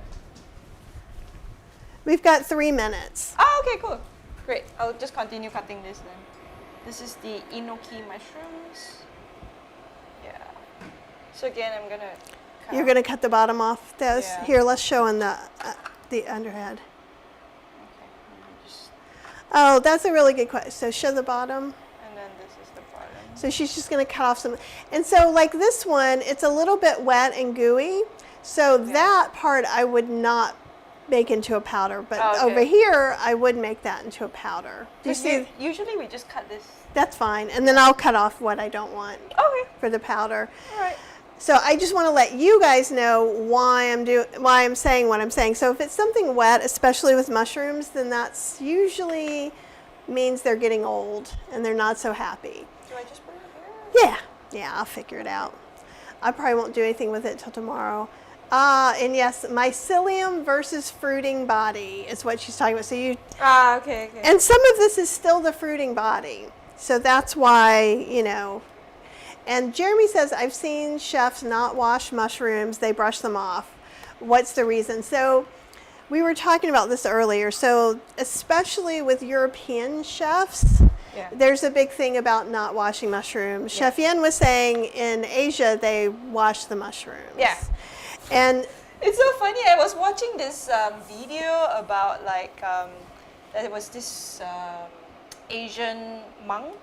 we've got 3 minutes. Oh, okay, cool. Great. I'll just continue cutting this then. This is the enoki mushrooms. Yeah. So again, I'm gonna. You're going to cut the bottom off those? Yeah. Here, let's show in the underhead. Okay. Let me just. Oh, that's a really good question. So show the bottom. And then this is the bottom. So she's just going to cut off some. And so like this one, it's a little bit wet and gooey. So that part I would not make into a powder. But Oh, okay. over here, I would make that into a powder. Do you see? Usually we just cut this. That's fine. And then I'll cut off what I don't want Okay. for the powder. All right. So I just want to let you guys know why I'm saying what I'm saying. So if it's something wet, especially with mushrooms, then that's usually means they're getting old and they're not so happy. Do I just put it here? Yeah, I'll figure it out. I probably won't do anything with it till tomorrow. And yes, mycelium versus fruiting body is what she's talking about. So you, Ah, okay, okay. and some of this is still the fruiting body. So that's why, And Jeremy says, I've seen chefs not wash mushrooms, they brush them off. What's the reason? So We were talking about this earlier. So, especially with European chefs, Yeah. there's a big thing about not washing mushrooms. Chef Yin was saying in Asia they wash the mushrooms. Yeah. And It's so funny. I was watching this video about like there was this Asian monk,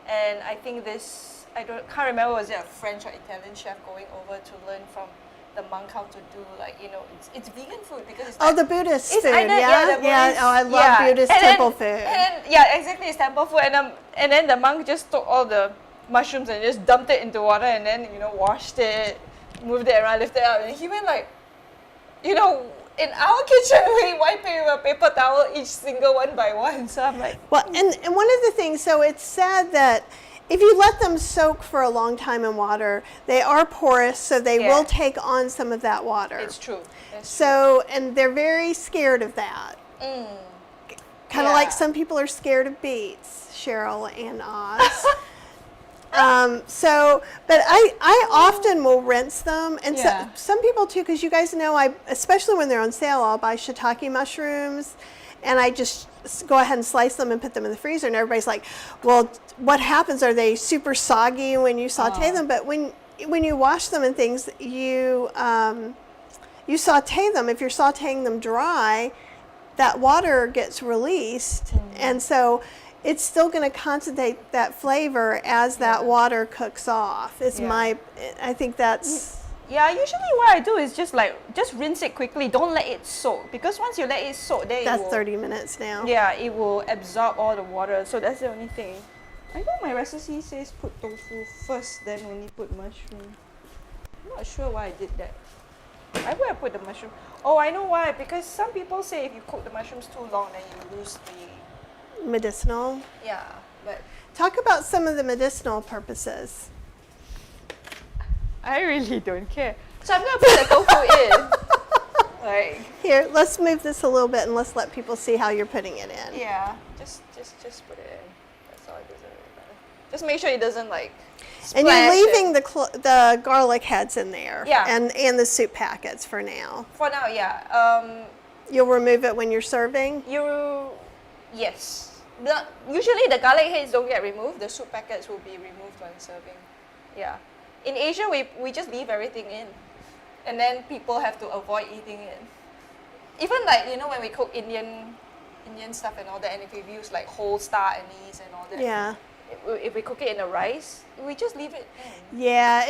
and I think this can't remember, was it a French or Italian chef going over to learn from the monk how to do, like, you know, it's vegan food because it's the Buddhist it's food, either- yeah? the Buddhist- Oh, I love Buddhist And temple then, food. And then, yeah, exactly, it's temple food, and then the monk just took all the mushrooms and just dumped it into water, and then, you know, washed it, moved it around, lifted it up, and he went like, you know, in our kitchen we wipe it with a paper towel, each single one by one. So I'm like, Well, and one of the things, so it's said that if you let them soak for a long time in water, they are porous, so they Yeah. will take on some of that water. it's true. It's So, and they're very scared of that. true. Kind of Yeah. like some people are scared of beets, Cheryl and Oz. But I often will rinse them, and Yeah. some people too, because you guys know, especially when they're on sale, I'll buy shiitake mushrooms, and I just go ahead and slice them and put them in the freezer, and everybody's like, well, what happens? Are they super soggy when you saute them? But when you wash them and things, you saute them. If you're sauteing them dry, that water gets released, and so it's still going to concentrate that flavor as that water cooks off. I think that's Yeah, usually what I do is just rinse it quickly. Don't let it soak, because once you let it soak, then that's it will, 30 minutes now. Yeah, it will absorb all the water. So that's the only thing. I know my recipe says put tofu first, then only put mushroom. I'm not sure why I did that. I would have put the mushroom. Oh, I know why. Because some people say if you cook the mushrooms too long, then you lose the. Medicinal. Yeah, but Talk about some of the medicinal purposes. I really don't care. So I'm gonna put the tofu in. Like, Here, let's move this a little bit and let's let people see how you're putting it in. yeah, just put it in. That's all. It doesn't really matter. Just make sure it doesn't like. And you're splash leaving the garlic heads in there. Yeah. And the soup packets for now. For now, yeah. You'll remove it when you're serving. Yes. Usually the garlic heads don't get removed. The soup packets will be removed when serving. Yeah. In Asia, we just leave everything in, and then people have to avoid eating it. Even like, you know, when we cook Indian stuff and all that, and if we use like whole star anise and all that. Yeah. If we cook it in the rice, we just leave it in. Yeah.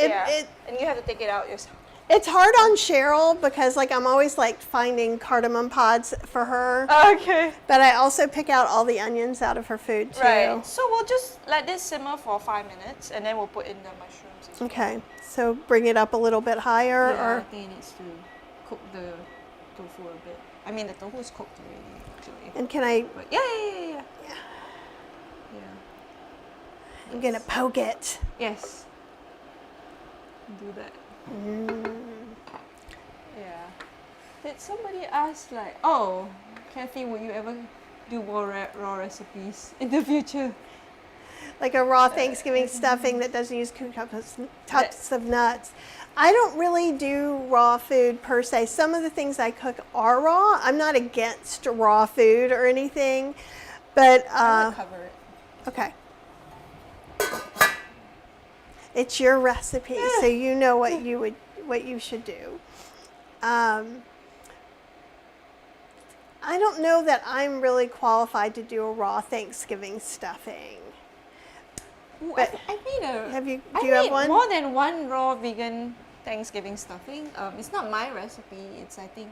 And you have to take it out yourself. It's hard on Cheryl because like I'm always like finding cardamom pods for her, Okay. but I also pick out all the onions out of her food too. Right. So we'll just let this simmer for 5 minutes, and then we'll put in the mushrooms as well. Okay. So bring it up a little bit higher, Yeah, I or think it needs to cook the tofu a bit. I mean, the tofu is cooked already, actually. and can I? But yeah. I'm gonna poke it. Yes. Do that. Yeah. Did somebody ask like, oh, Kathy, would you ever do more raw recipes in the future? Like a raw Thanksgiving stuffing that doesn't use cups of nuts. I don't really do raw food per se. Some of the things I cook are raw. I'm not against raw food or anything, but I would cover it. okay. It's your recipe, so you know what you should do. I don't know that I'm really qualified to do a raw Thanksgiving stuffing. But I made a. do you have made one? more than one raw vegan Thanksgiving stuffing. It's not my recipe. It's, I think,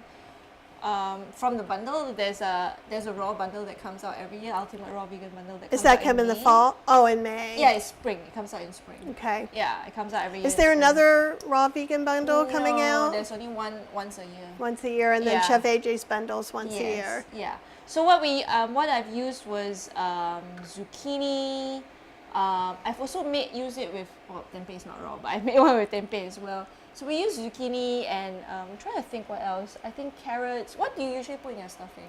from the bundle. There's a raw bundle that comes out every year. Ultimate raw vegan bundle that. Does comes that out come in the May. fall? Oh, in May. Yeah, it's spring. It comes out in spring. Okay. Yeah, it comes out every year. Is there in spring. another raw vegan bundle coming No, out? There's only once a year. Once a year, and then Yeah. Chef AJ's bundles once a Yes, year. Yeah. So what I've used was zucchini. I've also used it with, well, tempeh is not raw, but I've made one with tempeh as well. So we use zucchini and I'm trying to think what else. I think carrots. What do you usually put in your stuffing?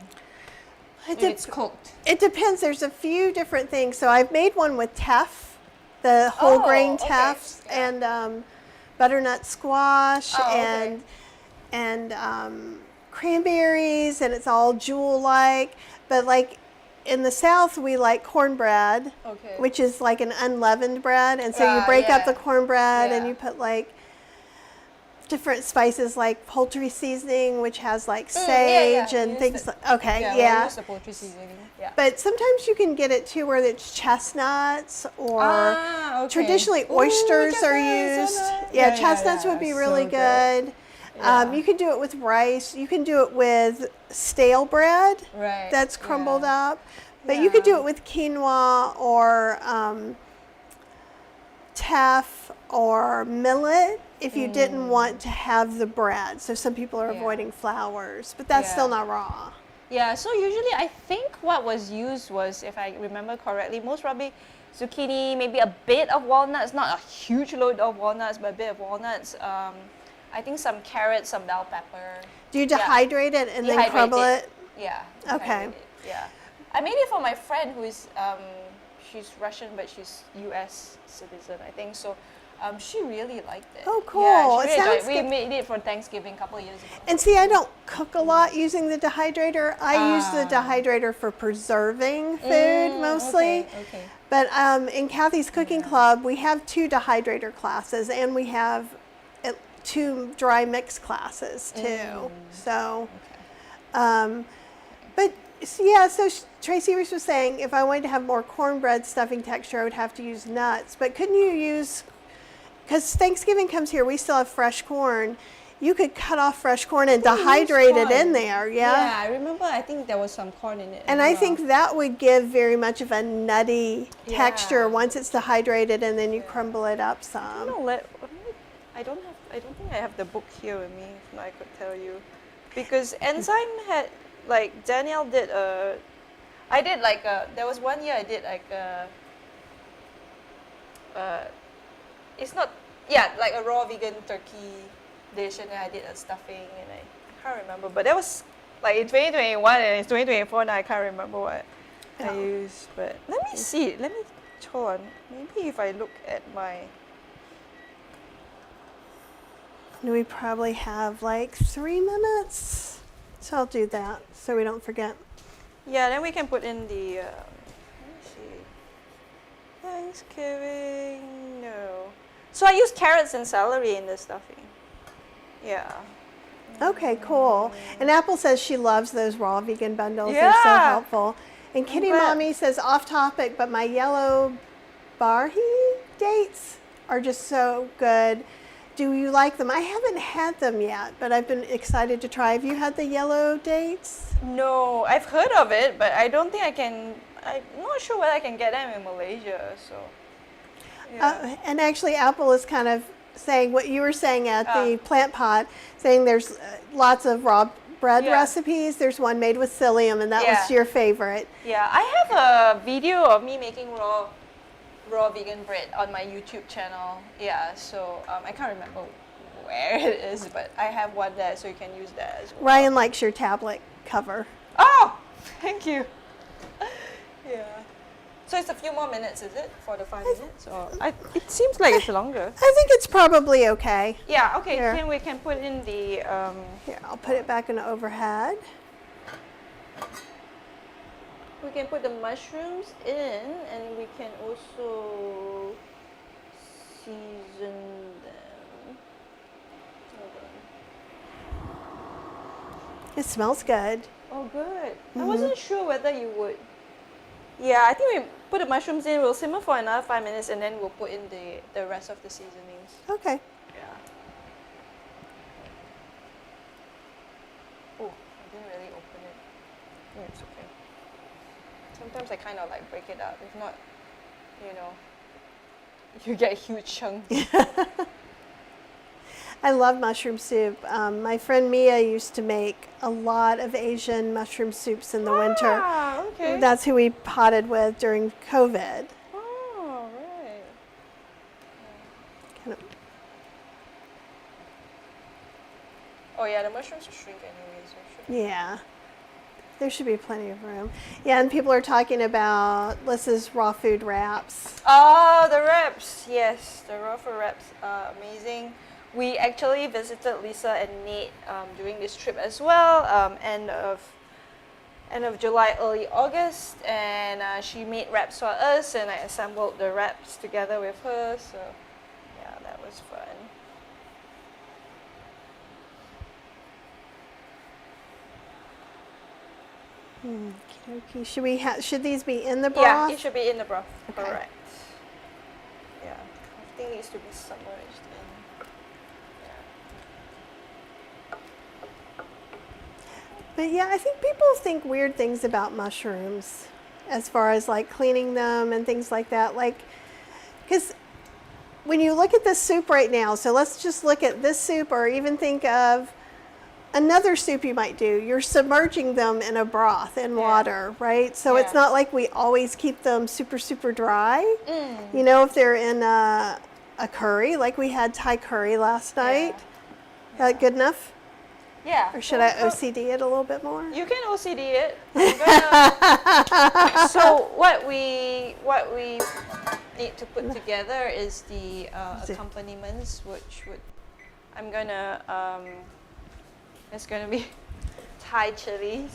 If it's cooked. It depends. There's a few different things. So I've made one with teff, the whole grain okay. teff, Yeah. and butternut squash, Oh, okay. and cranberries and it's all jewel-like. But like in the South, we like cornbread, Okay. which is like an unleavened bread. And so you break up yeah. the cornbread and Yeah. you put like different spices like poultry seasoning, which has like sage We and use things. the- Okay, Yeah, yeah. we use the poultry seasoning. Yeah. But sometimes you can get it too where it's chestnuts or Okay. traditionally Ooh, oysters are chestnuts, used. so nice. Yeah, chestnuts would be really so good. Yeah. You can do it with rice. You can do it with stale bread Right. that's crumbled yeah. up. But you could do Yeah. it with quinoa or teff or millet if you didn't want to have the bread. So some people are Yeah. avoiding flours, but that's still Yeah. not raw. Yeah, so usually I think what was used was, if I remember correctly, most probably zucchini, maybe a bit of walnuts, not a huge load of walnuts, but a bit of walnuts. I think some carrots, some bell pepper. Do you dehydrate it and then Dehydrate crumble it? Yeah. Okay. dehydrate it, Yeah. I made it for my friend who is, she's Russian, but she's US citizen, I think. So she really liked it. Oh, cool. Yeah, It she really sounds enjoyed it. good. We made it for Thanksgiving a couple of years ago. And see, I don't cook a lot using the dehydrator. I use the dehydrator for preserving food mostly. Okay. But in Kathy's Cooking Club, we have 2 dehydrator classes and we have 2 dry mix classes too. So, but yeah, so Tracy was saying if I wanted to have more cornbread stuffing texture, I would have to use nuts. But couldn't you use, because Thanksgiving comes here, we still have fresh corn. You could cut off fresh corn and dehydrate it in there, Yeah, I remember. I think there was some corn in it. And as I well. think that would give very much of a nutty texture Yeah. once it's dehydrated and then you crumble it up some. I don't think I have the book here with me. If not, I could tell you, because enzyme had like Danielle did a. I did like a. There was one year I did like a. It's not like a raw vegan turkey dish, and then I did a stuffing, and I can't remember, but that was like in 2021 and it's 2024 now. I can't remember what I used, but let me see. Let me hold on. Maybe if I look at my. We probably have like 3 minutes. So I'll do that so we don't forget. Yeah, then we can put in the. Let me see. Thanksgiving, no. So I use carrots and celery in the stuffing. Yeah. Okay, cool. And Apple says she loves those raw vegan bundles. They're so Yeah. helpful. And Kitty glad. Mommy says off topic, but my yellow barhi dates are just so good. Do you like them? I haven't had them yet, but I've been excited to try. Have you had the yellow dates? No, I've heard of it, but I don't think I can. I'm not sure whether I can get them in Malaysia. So. Yeah. And actually, Apple is kind of saying what you were saying at the plant pot, saying there's lots of raw bread recipes. There's one made with psyllium, and that was your favorite. Yeah, I have a video of me making raw vegan bread on my YouTube channel. Yeah, so I can't remember where it is, but I have one there, so you can use that as well. Ryan likes your tablet cover. Oh, thank you. Yeah. So it's a few more minutes, is it, for the 5 minutes? Or it seems like it's longer. I think it's probably okay. Yeah. Okay. Here. Then we can put in the. Here, I'll put it back in overhead. We can put the mushrooms in, and we can also season them. Hold on. It smells good. Oh, good. I wasn't sure whether you would. Yeah, I think we put the mushrooms in. We'll simmer for another 5 minutes, and then we'll put in the rest of the seasonings. Okay. Yeah. Oh, I didn't really open it. Yeah, it's okay. Sometimes I kind of like break it up. If not, you get huge chunks. I love mushroom soup. My friend Mia used to make a lot of Asian mushroom soups in the winter. Ah, okay. That's who we potted with during COVID. Oh, right. Kind of, Oh, yeah, the mushrooms shrink anyway, so it should. yeah. There should be plenty of room. Yeah, and people are talking about Liz's raw food wraps. Oh, the wraps. Yes, the raw food wraps are amazing. We actually visited Lisa and Nate during this trip as well, end of July, early August, and she made wraps for us, and I assembled the wraps together with her. So yeah, that was fun. Okay. Should these be in the broth? Yeah, it should be in the broth. Okay. Correct. Yeah, everything needs to be submerged in. But yeah, I think people think weird things about mushrooms as far as like cleaning them and things like that. Like, because when you look at this soup right now, so let's just look at this soup or even think of another soup you might do. You're submerging them in a broth in water, right? So it's not like we always keep them super, super dry. You know, if they're in a curry, like we had Thai curry last night. That good enough? Yeah. Or should I OCD it a little bit more? You can OCD it. I'm gonna so what we need to put together is the accompaniments, which I'm gonna it's gonna be Thai chilies.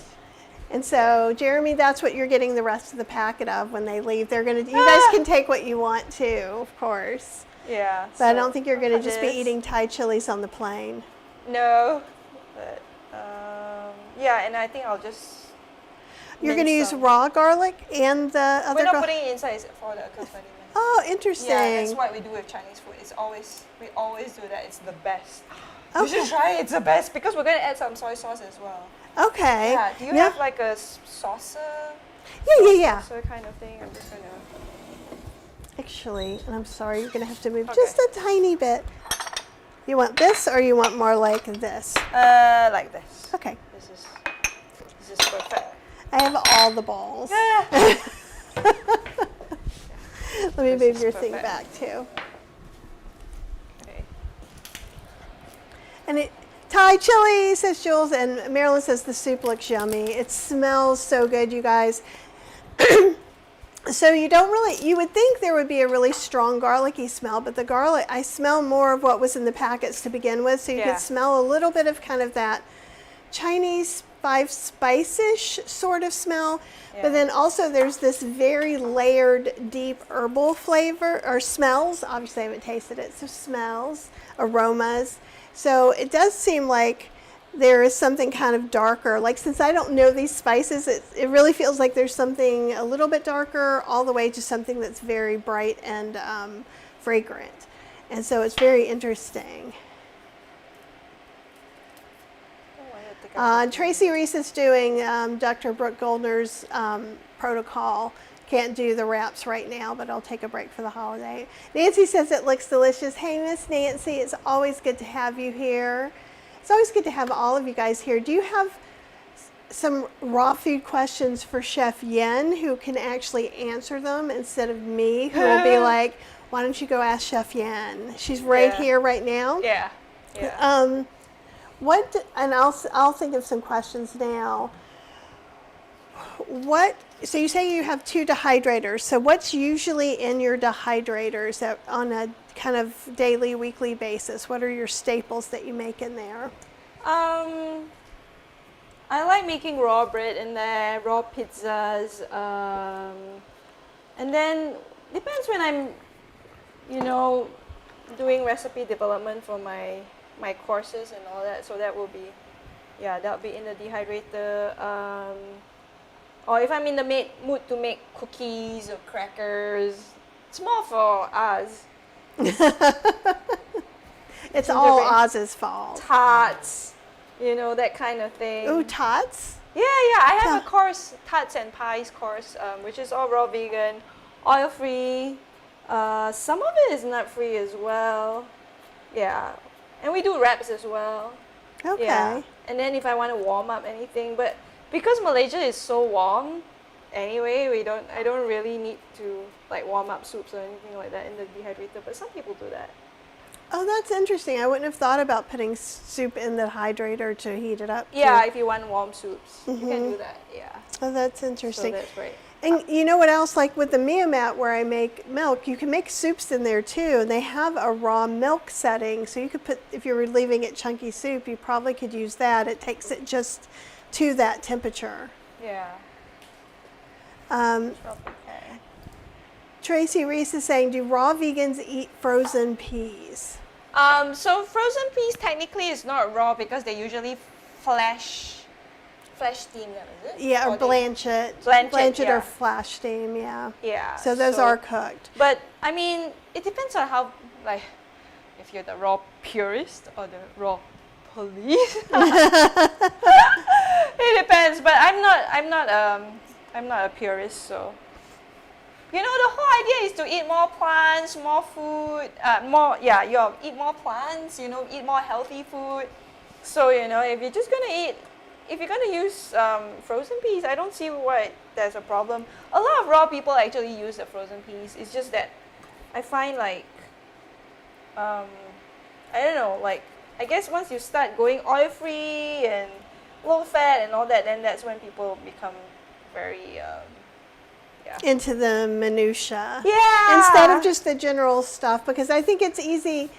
And so, Jeremy, that's what you're getting the rest of the packet of when they leave. They're gonna. You guys can take what you want too, of course. Yeah. But I don't think you're gonna just be eating Thai chilies on the plane. No. But yeah, and I think I'll just. You're gonna use raw garlic and the other. We're not putting it inside for the accompaniment. Oh, interesting. Yeah, that's what we do with Chinese food. We always do that. It's the best. Okay. You should try it. It's the best because we're gonna add some soy sauce as well. Okay. Yeah. Do you have like a saucer? Yeah. Saucer kind of thing. I'm just gonna. Actually, and I'm sorry, you're gonna have to move just a tiny bit. You want this, or you want more like this? Like this. Okay. This is perfect. I have all the balls. Let me move your thing back too. Okay. And Thai chili, says Jules, and Marilyn says the soup looks yummy. It smells so good, you guys. So you would think there would be a really strong garlicky smell, but the garlic, I smell more of what was in the packets to begin with, so you could smell a little bit of kind of that Chinese spice-ish sort of smell, but then also there's this very layered, deep herbal flavor, or smells. Obviously I haven't tasted it, so smells, aromas. So it does seem like there is something kind of darker. Like, since I don't know these spices, it really feels like there's something a little bit darker all the way to something that's very bright and fragrant. And so it's very interesting. Tracy Reese is doing Dr. Brooke Goldner's protocol. Can't do the wraps right now, but I'll take a break for the holiday. Nancy says it looks delicious. Hey, Miss Nancy, it's always good to have you here. It's always good to have all of you guys here. Do you have some raw food questions for Chef Yin who can actually answer them instead of me, who will be like, why don't you go ask Chef Yin? She's right here right now. Yeah. And I'll think of some questions now. So you say you have 2 dehydrators. So what's usually in your dehydrators on a kind of daily, weekly basis? What are your staples that you make in there? I like making raw bread in there, raw pizzas, and then depends when I'm, doing recipe development for my courses and all that. So that will be, that'll be in the dehydrator. Or if I'm in the mood to make cookies or crackers, it's more for us. It's all Oz's fault. Tarts, that kind of thing. Ooh, tots? Yeah, I have a course, tarts and pies course, which is all raw vegan, oil free. Some of it is nut free as well. Yeah, and we do wraps as well. Okay. Yeah. And then if I want to warm up anything, but because Malaysia is so warm, anyway, I don't really need to like warm up soups or anything like that in the dehydrator. But some people do that. Oh, that's interesting. I wouldn't have thought about putting soup in the hydrator to heat it up. Yeah, if you want warm soups, you can do that. Yeah. Oh, that's interesting. So that's great. And you know what else? Like with the Mio Mat where I make milk, you can make soups in there too. And they have a raw milk setting. So you could put, if you were leaving it chunky soup, you probably could use that. It takes it just to that temperature. Yeah. Um, Okay. Tracy Reese is saying, do raw vegans eat frozen peas? So frozen peas technically is not raw because they usually flash steam them, is it? Yeah, or they- blanch it. Blanch it, or yeah. flash steam, yeah. Yeah. So those are cooked. But I mean, it depends on how, like, if you're the raw purist or the raw police. It depends. But I'm not a purist, so. You know, the whole idea is to eat more plants, more food, eat more plants, eat more healthy food. So, if you're just gonna if you're gonna use frozen peas, I don't see why there's a problem. A lot of raw people actually use the frozen peas. It's just that I find like, I don't know, like, I guess once you start going oil-free and low-fat and all that, then that's when people become very, Into the minutia. Yeah. Instead of just the general stuff, because I think it's easy,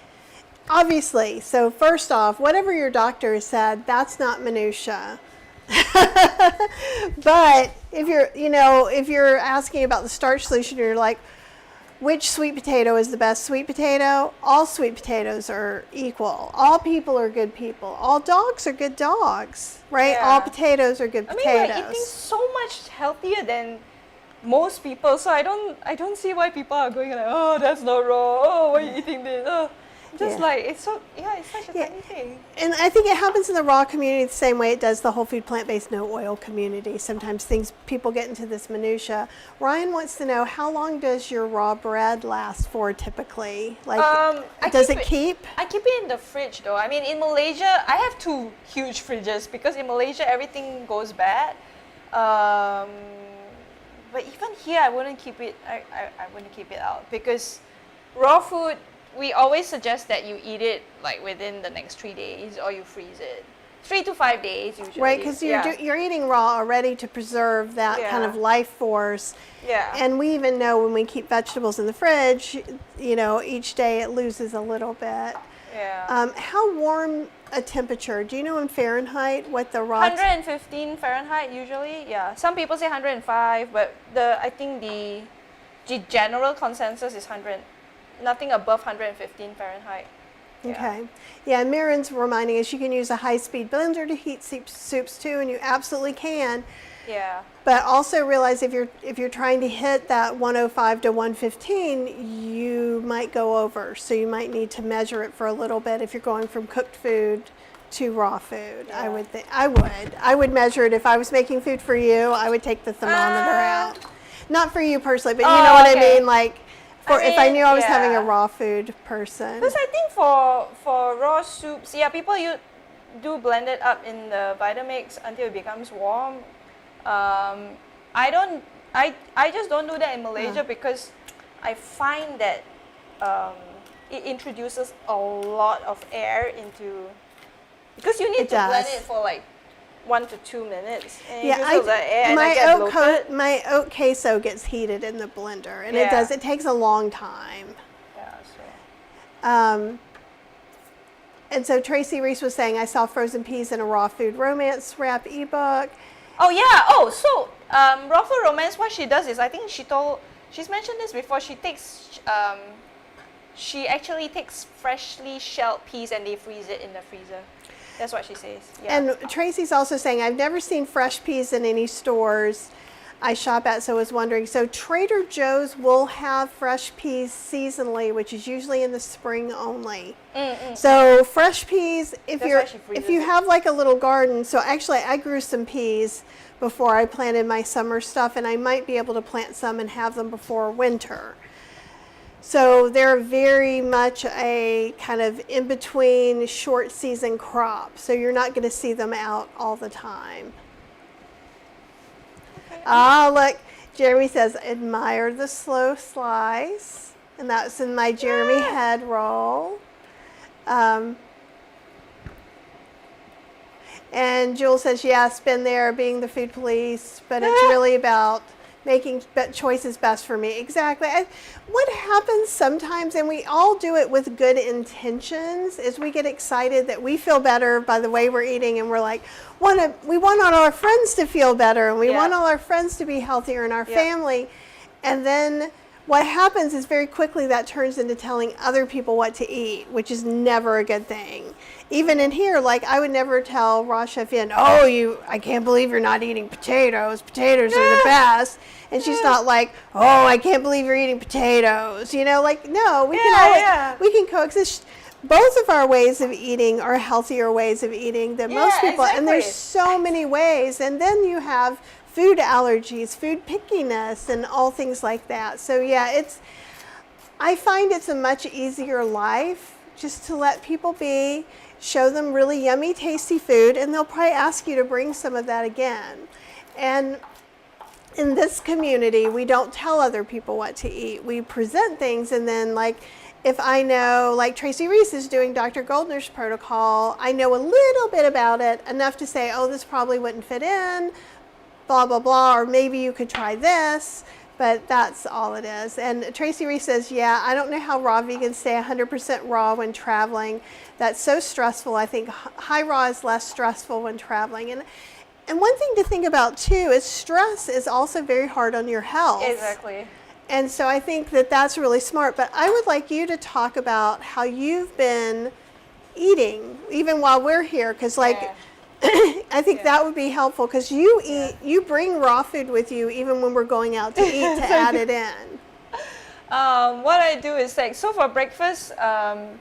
obviously. So first off, whatever your doctor has said, that's not minutia. But if you're asking about the starch solution, you're like, which sweet potato is the best sweet potato? All sweet potatoes are equal. All people are good people. All dogs are good dogs, right? Yeah. All potatoes are good I mean, potatoes. we're eating so much healthier than most people, so I don't see why people are going like, oh, that's not raw. Oh, why are you eating this? Oh, just Yeah. like it's such a tiny thing. And I think it happens in the raw community the same way it does the whole food plant-based no oil community. Sometimes people get into this minutia. Ryan wants to know, how long does your raw bread last for typically? Like, does it keep? I keep it in the fridge though. I mean, in Malaysia, I have 2 huge fridges because in Malaysia everything goes bad. But even here, I wouldn't keep it. I wouldn't keep it out because raw food, we always suggest that you eat it like within the next 3 days or you freeze it. 3 to 5 days usually. Right, because you're eating raw already to preserve that kind of life force. Yeah. And we even know when we keep vegetables in the fridge, each day it loses a little bit. Yeah. How warm a temperature? Do you know in Fahrenheit what the raw? 115 Fahrenheit usually. Yeah. Some people say 105, but I think the general consensus is 100. Nothing above 115 Fahrenheit. Yeah. Okay. Yeah, and Mirren's reminding us you can use a high-speed blender to heat soups too, and you absolutely can. Yeah. But also realize if you're trying to hit that 105 to 115, you might go over. So you might need to measure it for a little bit if you're going from cooked food to raw food. Yeah. I would measure it if I was making food for you. I would take the thermometer out. Not for you personally, but you know what okay. I mean. Like, if I knew I was having a raw food person. Because I think for raw soups, people do blend it up in the Vitamix until it becomes warm. I just don't do that in Malaysia because I find that it introduces a lot of air into, because you need to blend it for like 1 to 2 minutes. And my oat queso gets heated in the blender, and it takes a long time. Yeah, so. And so Tracy Reese was saying, I saw frozen peas in a raw food romance wrap ebook. Oh yeah. Oh, so raw food romance, what she does is, I think she's mentioned this before. She actually takes freshly shelled peas and they freeze it in the freezer. That's what she says. Yeah. And Tracy's also saying, I've never seen fresh peas in any stores I shop at, so I was wondering. So Trader Joe's will have fresh peas seasonally, which is usually in the spring only. So fresh peas, if you have like a little garden, so actually I grew some peas before I planted my summer stuff, and I might be able to plant some and have them before winter. So they're very much a kind of in-between short season crop. So you're not going to see them out all the time. Okay. Look, Jeremy says, admire the slow slice. And that's in my Jeremy head roll. And Jewel says, yes, been there being the food police, but it's really about making choices best for me. Exactly. What happens sometimes, and we all do it with good intentions, is we get excited that we feel better by the way we're eating, and we're like, we want all our friends to feel better, and we want all our friends to be healthier in our family. And then what happens is very quickly that turns into telling other people what to eat, which is never a good thing. Even in here, like I would never tell Chef Yin, I can't believe you're not eating potatoes. Potatoes are the best. And she's not like, I can't believe you're eating potatoes. You know, like, no, we can coexist. Both of our ways of eating are healthier ways of eating than most people. Exactly. And there's so many ways. And then you have food allergies, food pickiness, and all things like that. So yeah, I find it's a much easier life just to let people be, show them really yummy, tasty food, and they'll probably ask you to bring some of that again. And in this community, we don't tell other people what to eat. We present things, and then like, if I know, like Tracy Reese is doing Dr. Goldner's protocol, I know a little bit about it, enough to say, this probably wouldn't fit in, blah, blah, blah, or maybe you could try this, but that's all it is. And Tracy Reese says, I don't know how raw vegans stay 100% raw when traveling. That's so stressful. I think high raw is less stressful when traveling. And one thing to think about too is stress is also very hard on your health. Exactly. And so I think that that's really smart. But I would like you to talk about how you've been eating, even while we're here, because I think that would be helpful, because you bring raw food with you even when we're going out to eat to add it in. What I do is so for breakfast,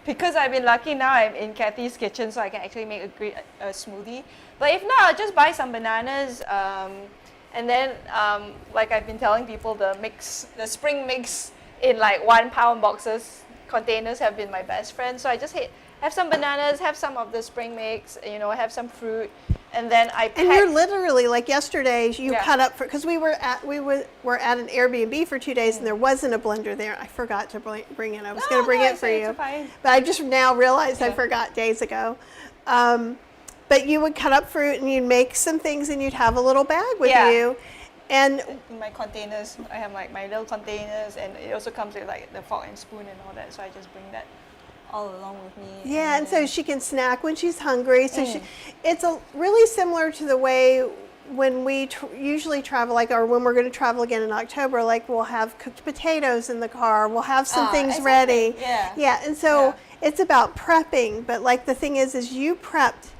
because I've been lucky now, I'm in Kathy's kitchen, so I can actually make a great smoothie. But if not, I'll just buy some bananas, and then like I've been telling people, the spring mix in like 1 pound boxes, containers have been my best friend. So I just have some bananas, have some of the spring mix, have some fruit, and then I pack. And you're literally, like yesterday, you cut up, because we were at an Airbnb for 2 days, and there wasn't a blender there. I forgot to bring it. I was going to bring it for you, but I just now realized I forgot days ago. But you would cut up fruit, and you'd make some things, and you'd have a little bag with you. And in my containers, I have like my little containers, and it also comes with like the fork and spoon and all that, so I just bring that all along with me. Yeah, and so she can snack when she's hungry. So it's really similar to the way when we usually travel, or when we're going to travel again in October, like we'll have cooked potatoes in the car, we'll have some things ready. Yeah, and so it's about prepping, but like the thing is you prepped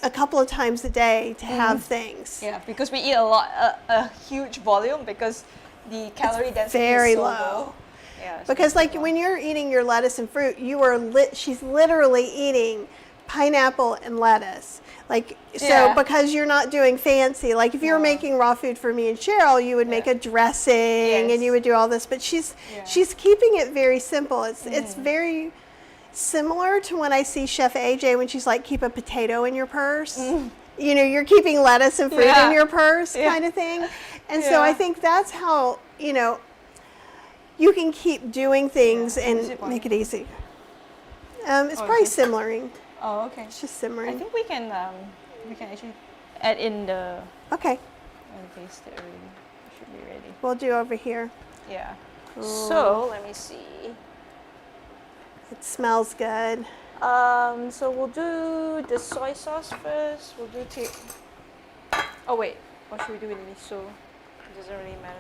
a couple of times a day to have things. Yeah, because we eat a huge volume, because the calorie density very is so low. Yeah, because like when you're eating your lettuce and fruit, she's literally eating pineapple and lettuce. Because you're not doing fancy. Like if you were making raw food for me and Cheryl, you would make a dressing and you would do all this. But she's keeping it very simple. It's very similar to when I see Chef AJ when she's like, keep a potato in your purse. You're keeping lettuce and fruit in your purse kind of thing. And so I think that's how, you can keep doing things and make it easy. It's probably simmering. Oh, okay. It's just simmering. I think we can actually add in the. Okay. And taste it already. It should be ready. We'll do over here. Yeah. Cool. So let me see. It smells good. So we'll do the soy sauce first. We'll do oh wait, what should we do with miso? It doesn't really matter,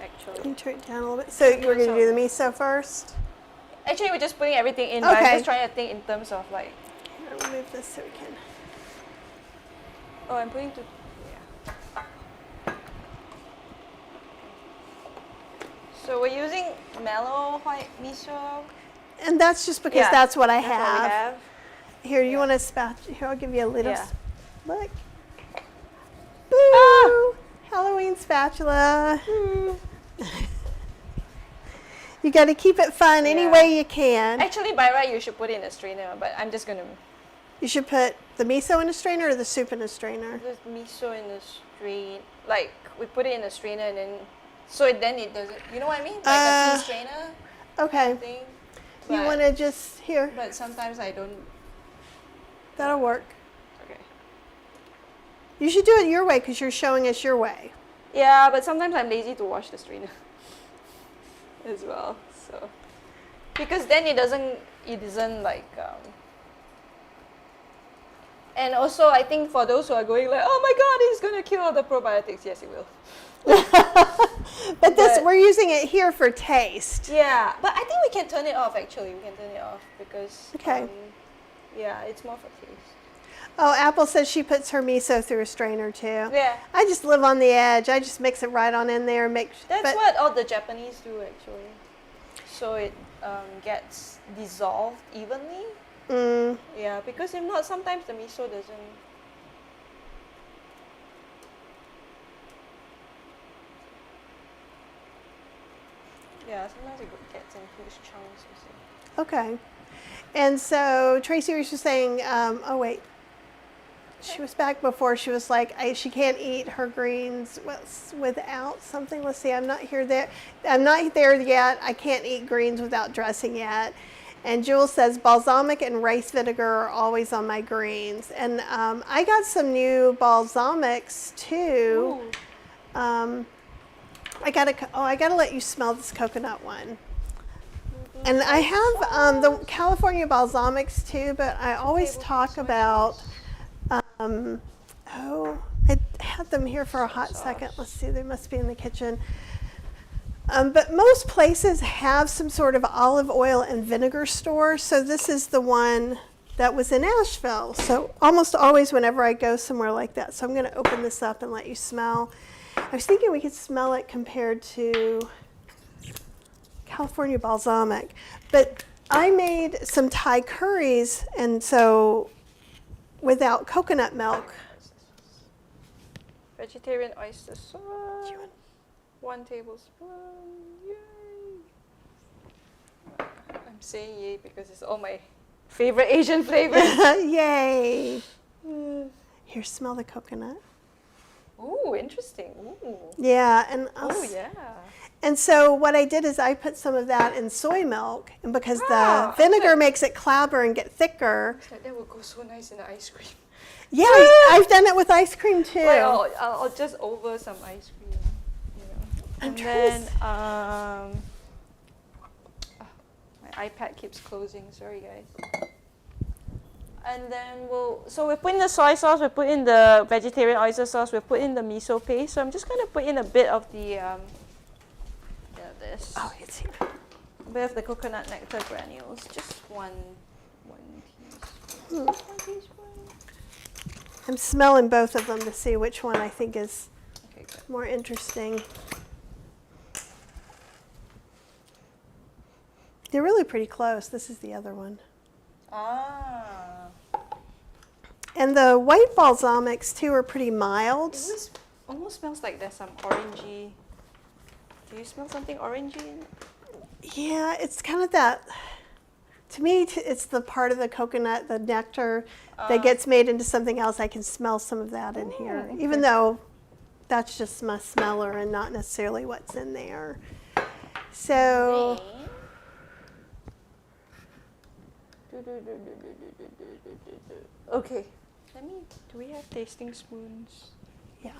actually. Can you turn it down a little bit? So you were going to do the miso first? Actually, we're just putting everything in, but I'm just trying to think in terms of like. I'll remove this so we can. Oh, I'm putting So we're using mellow white miso. And that's just because that's what I What we have. Here, you want a spatula? Here, I'll give you a little. Look. Boo! Ah! Halloween spatula. You got to keep it fun any way you can. Actually, by right, you should put it in a strainer, but I'm just gonna. You should put the miso in a strainer or the soup in a strainer. The miso in the strain, like we put it in a strainer and then, so then it doesn't. You know what I mean? Like a tea strainer. Okay. Thing. You want to just here? But sometimes I don't. That'll work. Okay. You should do it your way because you're showing us your way. Yeah, but sometimes I'm lazy to wash the strainer as well. So because then it isn't like and also I think for those who are going like, oh my god, it's gonna kill all the probiotics. Yes, it will. But this, But- we're using it here for taste. Yeah, but I think we can turn it off actually. We can turn it off because Okay. yeah, it's more for taste. Oh, Apple says she puts her miso through a strainer too. Yeah. I just live on the edge. I just mix it right on in there. That's what all the Japanese do actually. So it gets dissolved evenly. Mm, Yeah, because if not, sometimes the miso doesn't. Yeah, sometimes it gets in huge chunks. You see. okay. And so Tracy was just saying, oh wait, she was back before. She was like, she can't eat her greens without something. Let's see, I'm not there yet. I can't eat greens without dressing yet. And Jules says balsamic and rice vinegar are always on my greens. And I got some new balsamics too. Ooh. I gotta let you smell this coconut one. And I have the California balsamics too, but I always talk about, I had them here for a hot second. Let's see, they must be in the kitchen. But most places have some sort of olive oil and vinegar store. So this is the one that was in Asheville. So almost always whenever I go somewhere like that. So I'm gonna open this up and let you smell. I was thinking we could smell it compared to California balsamic, but I made some Thai curries, and so without coconut milk. Vegetarian oyster sauce. 1 tablespoon. Yay! I'm saying yay because it's all my favorite Asian flavors. Yay! Here, smell the coconut. Ooh, interesting. Ooh. Yeah, and Oh yeah. And so what I did is I put some of that in soy milk, and because Ah, the vinegar okay. makes it clabber and get thicker. It's like that would go so nice in the ice cream. Yeah, I've done it with ice cream too. Like, I'll just over some ice cream. You know. I'm And trying then to my iPad keeps closing. Sorry guys. And then we put in the soy sauce, we put in the vegetarian oyster sauce, we put in the miso paste. So I'm just gonna put in a bit of the this. Oh, it's here. A bit of the coconut nectar granules, just one teaspoon. Hmm. 1 teaspoon. I'm smelling both of them to see which one I think is Okay, good. more interesting. They're really pretty close. This is the other one. Ah. And the white balsamics too are pretty mild. It almost smells like there's some orangey. Do you smell something orangey in it? Yeah, it's kind of that. To me, it's the part of the coconut, the nectar, that gets made into something else. I can smell some of that in here, okay. even though that's just my smeller and not necessarily what's in there. So, Okay. Do we have tasting spoons? yeah,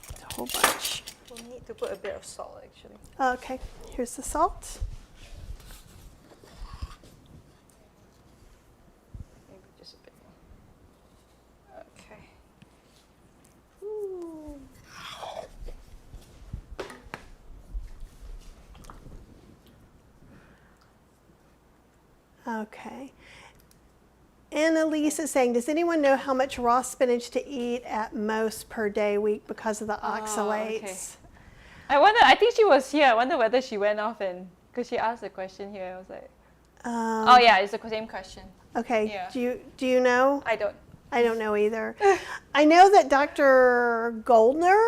it's a whole bunch. We'll need to put a bit of salt actually. Okay, here's the salt. Maybe just a bit more. Okay. Ooh. Okay. Annalise is saying, does anyone know how much raw spinach to eat at most per day, week because of the oxalates? Okay. I think she was here. I wonder whether she went off because she asked the question here. I was like, oh yeah, it's the same question. Okay. Yeah. Do you know? I don't. I don't know either. I know that Dr. Goldner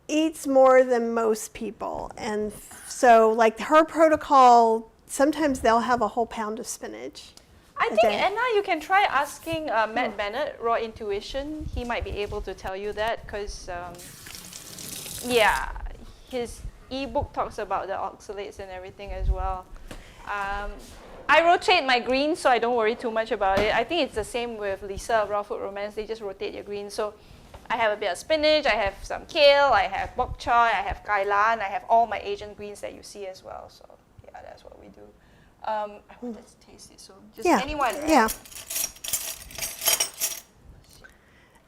eats more than most people. And so like her protocol, sometimes they'll have a whole pound of spinach. I think, day. Anna, you can try asking Matt Bennett, Raw Intuition. He might be able to tell you that because, yeah, his ebook talks about the oxalates and everything as well. I rotate my greens, so I don't worry too much about it. I think it's the same with Lisa, Raw Food Romance. They just rotate your greens. So I have a bit of spinach, I have some kale, I have bok choy, I have kai lan, I have all my Asian greens that you see as well. So yeah, that's what we do. I wanted to taste it, so just anyone. Right? Yeah.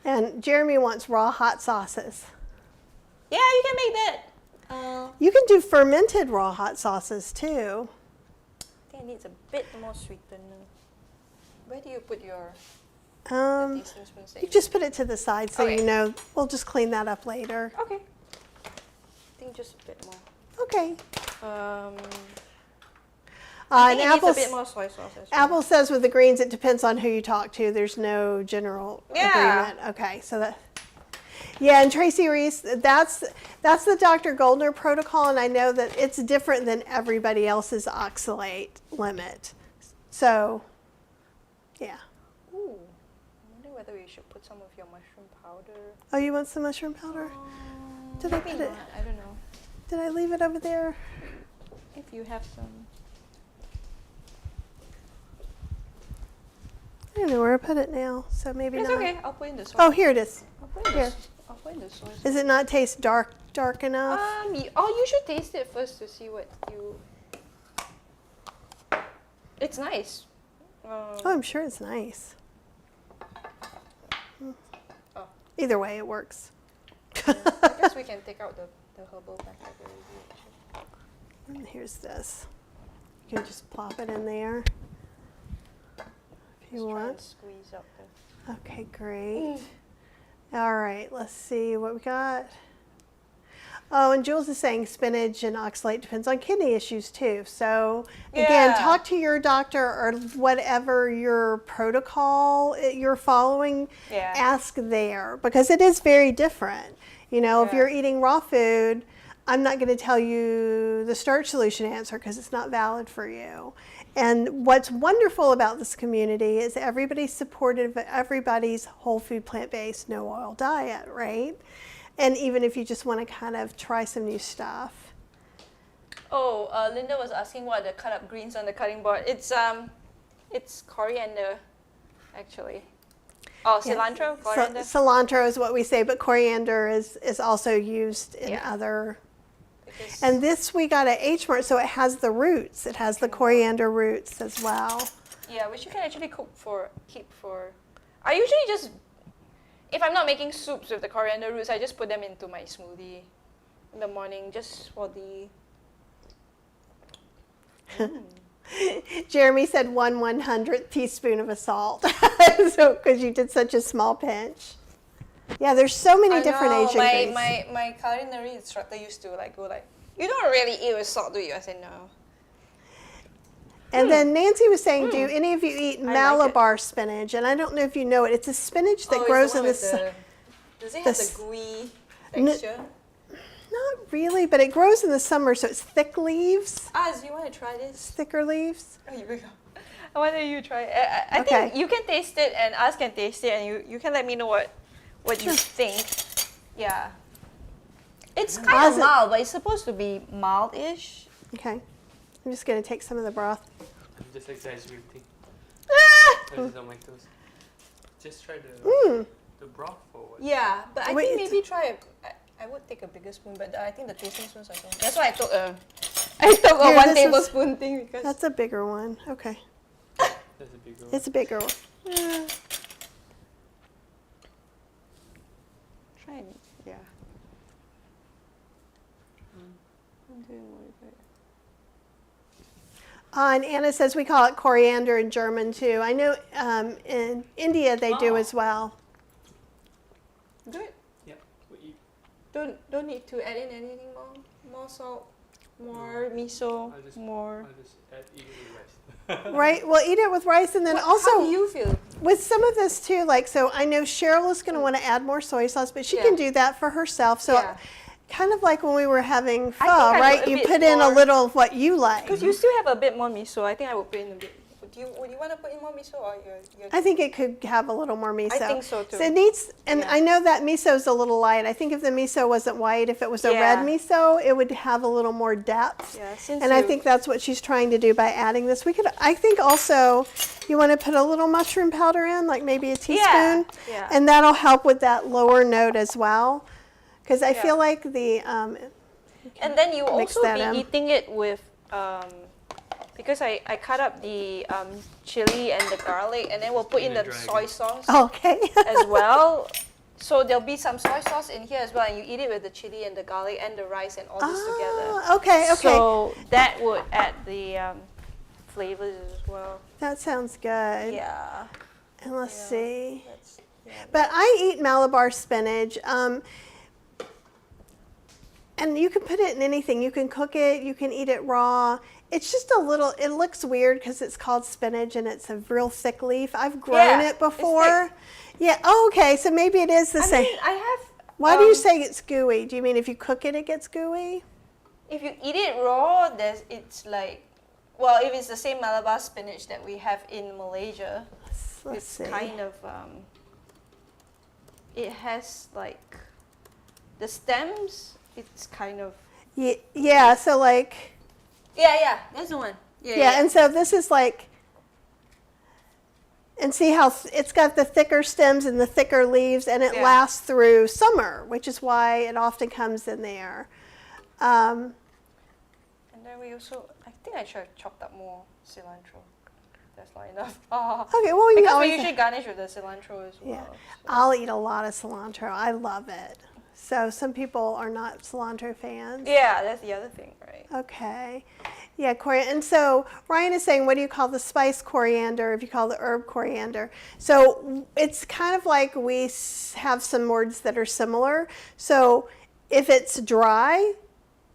And Jeremy wants raw hot sauces. Yeah, you can make that. You can do fermented raw hot sauces too. I think it needs a bit more sweetener. Where do you put your tasting spoons? You just put it to the side so Okay. you know. We'll just clean that up later. Okay. I think just a bit more. Okay. I And think it needs a Apple's, bit more soy sauce as well. Apple says with the greens, it depends on who you talk to. There's no general agreement. Okay, so that. Yeah, and Tracy Reese, that's the Dr. Goldner protocol, and I know that it's different than everybody else's oxalate limit. So, yeah. Ooh, I wonder whether we should put some of your mushroom powder. Oh, you want some mushroom powder? Did I Maybe put it? not, I don't know. Did I leave it over there? If you have some. I don't know where I put it now, so maybe It's not. okay, I'll put in the soy. Oh, here it is. I'll put in here. I'll put in the soy sauce. Does it not taste dark enough? You should taste it first to see what you. It's nice. Oh, I'm sure it's nice. Oh. Either way, it works. I guess we can take out the herbal packet already. Actually. And here's this. You can just plop it in there if you Just try and want. squeeze out the. Okay, great. All right, let's see what we got. Oh, and Jules is saying spinach and oxalate depends on kidney issues too. So again, Yeah. talk to your doctor or whatever your protocol you're following. Yeah. Ask there because it is very different. You know, if Yeah. you're eating raw food, I'm not going to tell you the starch solution answer because it's not valid for you. And what's wonderful about this community is everybody's supportive of everybody's whole food, plant-based, no oil diet, right? And even if you just want to kind of try some new stuff. Oh, Linda was asking what are the cut up greens on the cutting board. It's coriander, actually. Oh, cilantro, coriander. Cilantro is what we say, but coriander is also used in other. Because And this we got at H Mart, so it has the roots. It has the coriander roots as well. yeah, which you can actually keep for. I usually just, if I'm not making soups with the coriander roots, I just put them into my smoothie in the morning, just for the. Jeremy said 1/100th teaspoon of a salt, so because you did such a small pinch. Yeah, there's so many different Asian greens. My culinary instructor used to go you don't really eat with salt, do you? I said no. And then Nancy was saying, do any of you eat like Malabar spinach? And I don't know if you know it. It's a spinach that grows in the sun. Does it the have s- the gooey N- texture? Not really, but it grows in the summer, so it's thick leaves, Az, you want to try this? thicker leaves. Oh, here we go. I want you to try it. I Okay. think you can taste it and Az can taste it and you can let me know what you think. Yeah. It's kind Az- of mild, but it's supposed to be mild-ish. Okay, I'm just going to take some of the broth. I'm just exaggerating. Ah! I just don't like those. Just try the broth or what? Yeah, but I Wait, think it's- maybe try I would take a bigger spoon, but I think the tasting spoons are good. That's why I took a Here, 1 this is- tablespoon thing because That's a bigger one. Okay, That's a bigger one. it's a bigger one. Yeah. try and yeah. I'm doing what it. And Anna says we call it coriander in German too. I know in India they do Oh. as well. Good. Yeah, we eat. Don't need to add in anything more salt, more miso, I'll just, more. I'll just eat it with rice. Right? Well, eat it with rice, and then How also do you feel? with some of this too. Like, so I know Cheryl is going to want to add more soy sauce, but she can Yeah. do that for herself. So, Yeah. kind of like when we were having pho, I right? put a You bit put in a more- little of what you like. Because you still have a bit more miso. I think I would put in a bit would you want to put in more miso or you're I think it could have a little more miso. I think so, too. So it needs, and Yeah. I know that miso's a little light. I think if the miso wasn't white, if it was a red Yeah. miso, it would have a little more depth. Yeah, since And I you- think that's what she's trying to do by adding this. I think also you want to put a little mushroom powder in, like maybe a teaspoon. Yeah. And that'll help with that lower note as well. Because I Yeah. feel like the, And then you Mix also that be in. eating it with, because I cut up the chili and the garlic, and then we'll put in the Chili soy dragon. sauce okay. as well. So there'll be some soy sauce in here as well, and you eat it with the chili and the garlic and the rice and all this together. Ah, okay. So that would add the flavors as well. That sounds good. Yeah. And let's Yeah. see. That's, yeah. But I eat Malabar spinach. And you can put it in anything. You can cook it, you can eat it raw. It's just a little, it looks weird because it's called spinach and it's a real thick leaf. I've grown Yeah, it it's before. Yeah, oh, okay, so maybe it is the I same. mean, I have. Why do you say it's gooey? Do you mean if you cook it, it gets gooey? If you eat it raw, it's like, well, if it's the same Malabar spinach that we have in Malaysia, Let's it's see. kind of, it has like, the stems, it's kind of, Yeah, so like, yeah, that's the one. yeah, and so this is like, and see how it's got the thicker stems and the thicker leaves, and it Yeah. lasts through summer, which is why it often comes in there. And then we also, I think I should have chopped up more cilantro. That's not enough. Okay, well, you Because always, we usually garnish with the cilantro as well. yeah, so. I'll eat a lot of cilantro. I love it. So some people are not cilantro fans. Yeah, that's the other thing, right? Okay. Yeah, coriander. And so Ryan is saying, what do you call the spice coriander if you call the herb coriander? So it's kind of like we have some words that are similar. So if it's dry,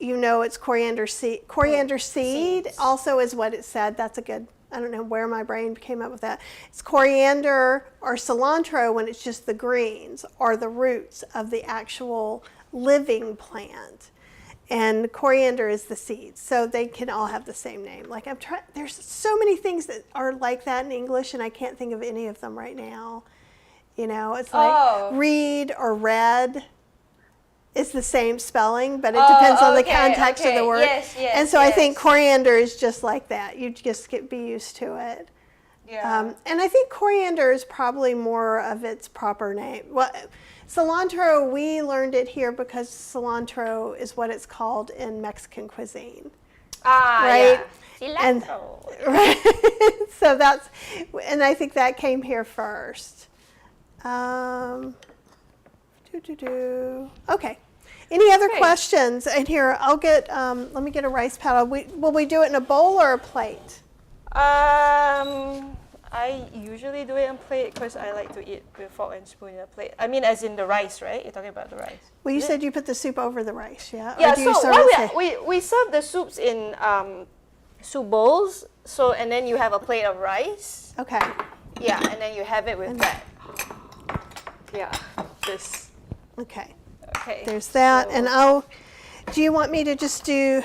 you know it's coriander seed. Coriander seed seeds. also is what it said. That's a good, I don't know where my brain came up with that. It's coriander or cilantro when it's just the greens or the roots of the actual living plant. And coriander is the seeds. So they can all have the same name. Like I'm trying, there's so many things that are like that in English and I can't think of any of them right now. You know, it's like Oh. reed or red. It's the same spelling, but it depends on the okay, context of the okay. word. Yes, and so I think yes. coriander is just like that. You just be used to it. Yeah. And I think coriander is probably more of its proper name. Well, cilantro, we learned it here because cilantro is what it's called in Mexican cuisine. right? Yeah. And- Cilantro. Right. So that's, and I think that came here first. Okay. Any other Okay. questions? And here, I'll get, let me get a rice paddle. Will we do it in a bowl or a plate? I usually do it on plate because I like to eat with fork and spoon in a plate. I mean, as in the rice, right? You're talking about the rice. Well, you said you put the soup over the rice, yeah? Or Yeah. do you So serve what it we serve the soups in soup bowls. So and then you have a plate of rice. Okay. Yeah, and then you have it with that. Yeah. This. Okay. Okay. There's that. so- And do you want me to just do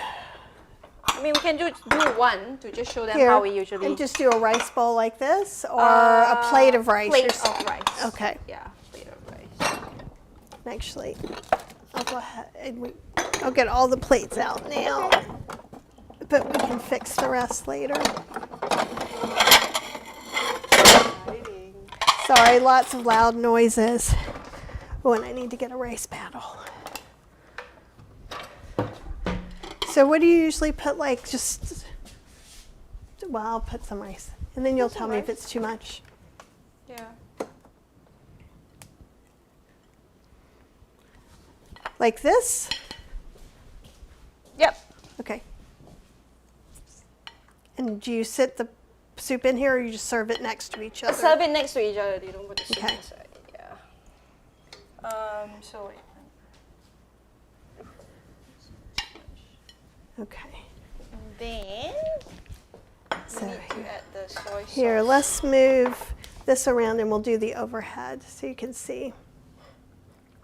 I mean, we can do one to just show them here how we usually. and just do a rice bowl like this or a plate of rice? Plate You're of rice. Okay. Yeah, plate of rice. Actually, I'll go ahead and I'll get all the plates out now, but we can fix the rest later. Sorry, lots of loud noises. Oh, and I need to get a rice paddle. So what do you usually put, like, just, well, I'll put some rice. And then you'll Put tell some me if rice. it's too much. Yeah. Like this? Yep. Okay. And do you sit the soup in here or you just serve it next to each other? Serve it next to each other. You don't put the soup Okay. inside. Yeah. So wait. Okay. And then So you need to add the soy here, sauce. let's move this around and we'll do the overhead so you can see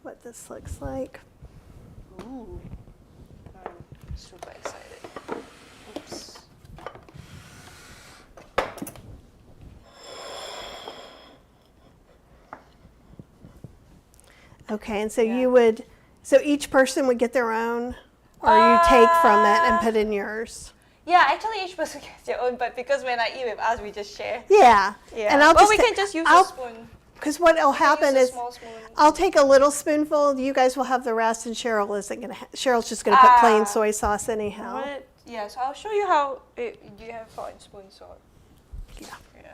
what this looks like. Ooh. I'm super excited. Oops. Okay, and so you would, so each person would get their own, or you take from it and put in yours? Yeah, actually each person gets their own, but because when I eat with us, we just share. Yeah. Yeah. And I'll Well, just we can just use a spoon. Because what will happen Use a is small spoon. I'll take a little spoonful, you guys will have the rest, and Cheryl isn't going to, Cheryl's just going to put plain soy sauce anyhow. What? Yeah, so I'll show you how you have fork and spoon salt. Yeah. Yeah.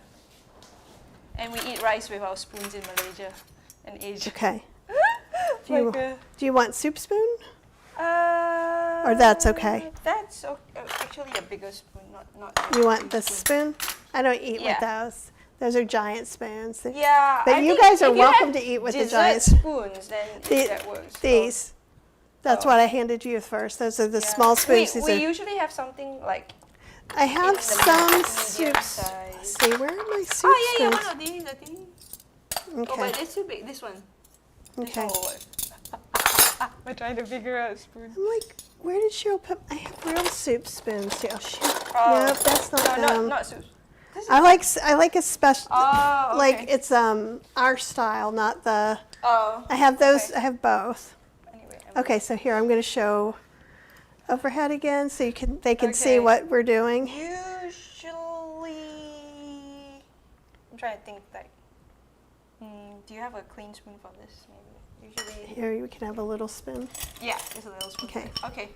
And we eat rice with our spoons in Malaysia and Asia. Okay. Like Do you want soup spoon? or that's okay? That's actually a bigger spoon, not. You want the spoon? I don't eat with Yeah. those. Those are giant spoons. Yeah. But I you think guys are if you welcome have to eat with the dessert giant spoons, then The- that works. These. That's Oh. what I handed you first. Those are the Yeah. small spoons. We These are, usually have something like. I have in the some medium soups. size. Let's see, where are my soup Oh yeah, spoons? one of these, I think. Oh, Okay. but it's too big. This one. This Okay. one will work. We're trying to figure out a spoon. I'm like, where did Cheryl put? I have real soup spoons too. Oh shoot! Oh. Nope, that's not No, them. not soup. This is I like a special. Oh, okay. Like it's our style, not the. Oh. I have those. Okay. I have both. Anyway. Okay, so here I'm going to show overhead again, so they can see Okay. what we're doing. Usually, I'm trying to think like. Do you have a clean spoon for this? Maybe. Usually. Here we can have a little spoon. Yeah, just a little spoon. Okay. Okay.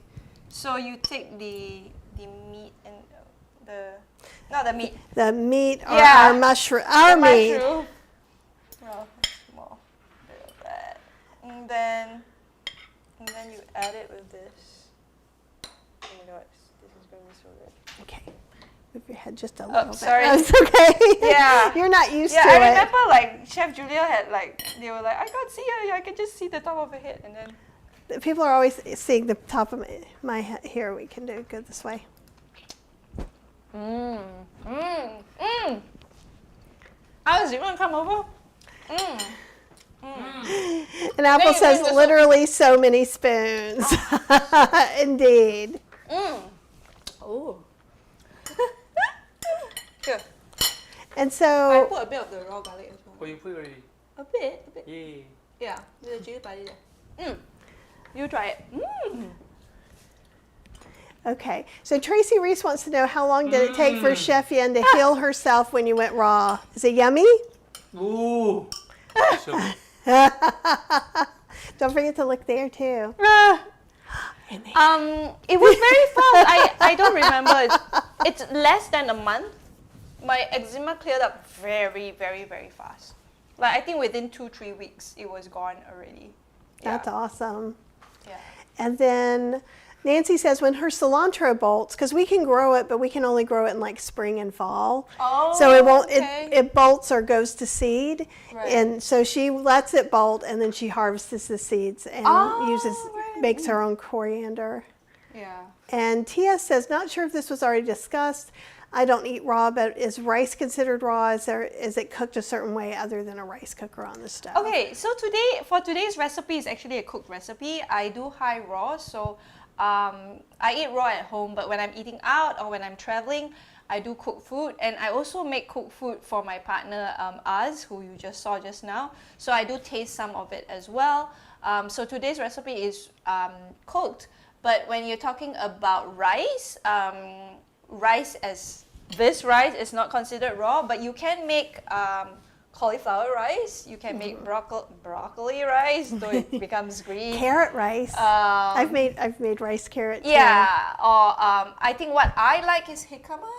So you take the meat and not the meat. The meat or Yeah. our mushroom, our the meat. mushroom. Well, a small bit of that, and then you add it with this. Oh my God, this is going to be so good. Okay, move your head just a little bit. sorry. That's okay. Yeah. You're not used Yeah, to I it. remember like Chef Julia had like they were like I can't see her, I can just see the top of her head, and then People are always seeing the top of my head. Here, we can do good this way. Alice, you want to come over? And Apple you says bring the literally so many spoons. Indeed. Oh. Here, And I so, put a bit of the raw garlic as well. Oh, you put already? A bit. Yay. Yeah, with the chili padi there. You try it. okay. So Tracy Reese wants to know, how long did it take for Chef Yin to heal herself when you went raw? Is it yummy? Ooh. So, Don't forget to look there too. It was very fast. I don't remember. It's less than a month. My eczema cleared up very, very, very fast. Like I think within 2-3 weeks, it was gone already. That's awesome. Yeah. And then Nancy says when her cilantro bolts, because we can grow it, but we can only grow it in like spring and fall. Oh, So it won't, okay. it bolts or goes to seed. Right. And so she lets it bolt and then she harvests the seeds and makes her own coriander. Yeah. And Tia says, not sure if this was already discussed. I don't eat raw, but is rice considered raw? Is it cooked a certain way other than a rice cooker on the stove? Okay, so for today's recipe is actually a cooked recipe. I do high raw, so I eat raw at home, but when I'm eating out or when I'm traveling, I do cook food, and I also make cooked food for my partner, Az, who you just saw just now. So I do taste some of it as well. So today's recipe is cooked, but when you're talking about rice, this rice is not considered raw, but you can make cauliflower rice, you can make broccoli rice, though it becomes green. Carrot rice. I've made rice carrot too. Yeah, or I think what I like is jicama.